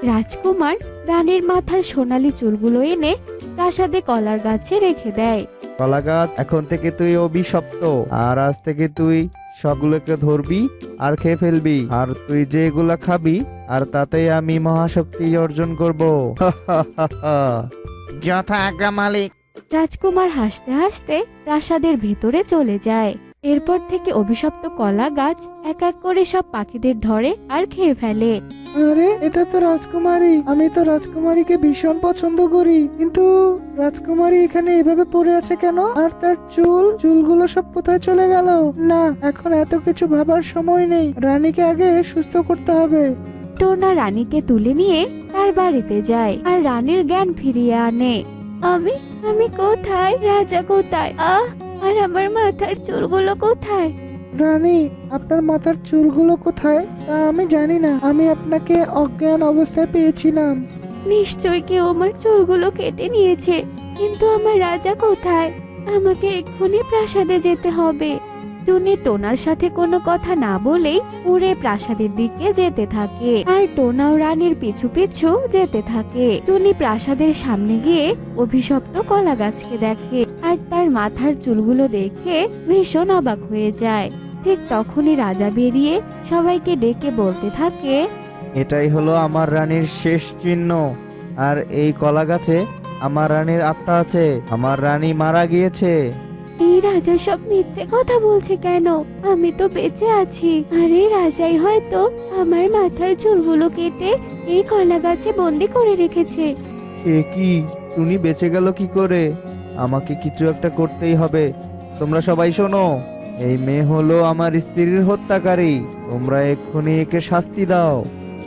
রাজকুমার রানীর মাথার সোনালী চুলগুলো এনে প্রাসাদে কলার গাছে রেখে দেয়। কলাগাছ, এখন থেকে তুই অভিশপ্ত, আর আজ থেকে তুই সবগুলোকে ধরবি আর খেয়ে ফেলবি। আর তুই যেগুলা খাবি, আর তাতেই আমি মহাশক্তি অর্জন করব। যথা আজ্ঞা মালিক। রাজকুমার হাসতে হাসতে প্রাসাদের ভেতরে চলে যায়। এরপর থেকে অভিশপ্ত কলা গাছ এক এক করে সব পাখিদের ধরে আর খেয়ে ফেলে। আরে এটা তো রাজকুমারী, আমি তো রাজকুমারীকে ভীষণ পছন্দ করি, কিন্তু রাজকুমারী এখানে এভাবে পড়ে আছে কেন? আর তার চুলগুলো সব কোথায় চলে গেল? না, এখন এত কিছু ভাবার সময় নেই, রানীকে আগে সুস্থ করতে হবে। টোনা রানীকে তুলে নিয়ে তার বাড়িতে যায় আর রানীর জ্ঞান ফিরিয়ে আনে। আমি কোথায়? রাজা কোথায়? আর আমার মাথার চুলগুলো কোথায়? রানী, আপনার মাথার চুলগুলো কোথায় তা আমি জানি না, আমি আপনাকে অজ্ঞান অবস্থায় পেয়েছিলাম। নিশ্চয় কেউ আমার চুলগুলো কেটে নিয়েছে, কিন্তু আমার রাজা কোথায়? আমাকে এক্ষুনি প্রাসাদে যেতে হবে। টুনি টোনার সাথে কোনো কথা না বলেই উড়ে প্রাসাদের দিকে যেতে থাকে আর টোনাও রানীর পিছু পিছু যেতে থাকে। টুনি প্রাসাদের সামনে গিয়ে অভিশপ্ত কলা গাছকে দেখে আর তার মাথার চুলগুলো দেখে ভীষণ অবাক হয়ে যায়। ঠিক তখনই রাজা বেরিয়ে সবাইকে ডেকে বলতে থাকে, এটাই হলো আমার রানীর শেষ চিহ্ন। আর এই কলা গাছে আমার রানীর আত্মা আছে। আমার রানী মারা গিয়েছে। এই রাজা সব মিথ্যে কথা বলছে কেন? আমি তো বেঁচে আছি। আর এই রাজাই হয়তো আমার মাথার চুলগুলো কেটে এই কলা গাছে বন্দি করে রেখেছে। এ কি, টুনি বেঁচে গেল কি করে? আমাকে কিছু একটা করতেই হবে। তোমরা সবাই শোনো, এই মেয়ে হলো আমার স্ত্রীর হত্যাকারী। তোমরা এক্ষুনি একে শাস্তি দাও।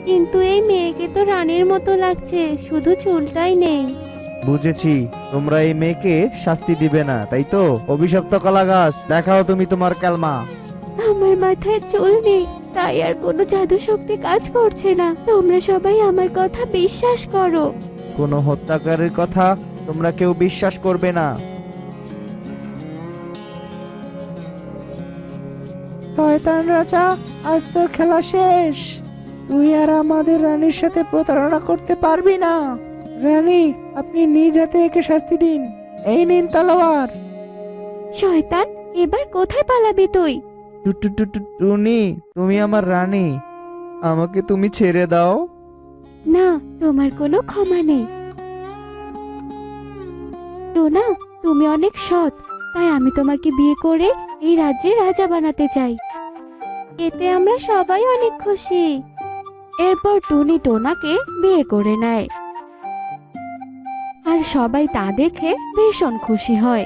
কিন্তু এই মেয়েকে তো রানীর মতো লাগছে, শুধু চুলটাই নেই। বুঝেছি, তোমরা এই মেয়েকে শাস্তি দিবে না, তাই তো? অভিশপ্ত কলা গাছ, দেখাও তুমি তোমার ক্যালমা। আমার মাথায় চুল নেই, তাই আর কোনো জাদু শক্তি কাজ করছে না। তোমরা সবাই আমার কথা বিশ্বাস করো। কোনো হত্যাকারীর কথা তোমরা কেউ বিশ্বাস করবে না। শয়তান রাজা, আজ তোর খেলা শেষ। তুই আর আমাদের রানীর সাথে প্রতারণা করতে পারবি না। রানী, আপনি নিজ হাতে একে শাস্তি দিন। এই নিন তলোয়ার। শয়তান, এবার কোথায় পালাবি তুই? টুনি, তুমি আমার রানী, আমাকে তুমি ছেড়ে দাও। না, তোমার কোনো ক্ষমা নেই। টোনা, তুমি অনেক সৎ, তাই আমি তোমাকে বিয়ে করে এই রাজ্যের রাজা বানাতে চাই। এতে আমরা সবাই অনেক খুশি। এরপর টুনি টোনাকে বিয়ে করে নেয় আর সবাই তা দেখে ভীষণ খুশি হয়।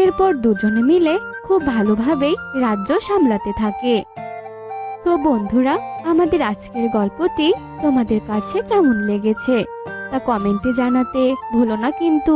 এরপর দুজনে মিলে খুব ভালোভাবেই রাজ্য সামলাতে থাকে। তো বন্ধুরা, আমাদের আজকের গল্পটি তোমাদের কাছে কেমন লেগেছে তা কমেন্টে জানাতে ভুলো না কিন্তু।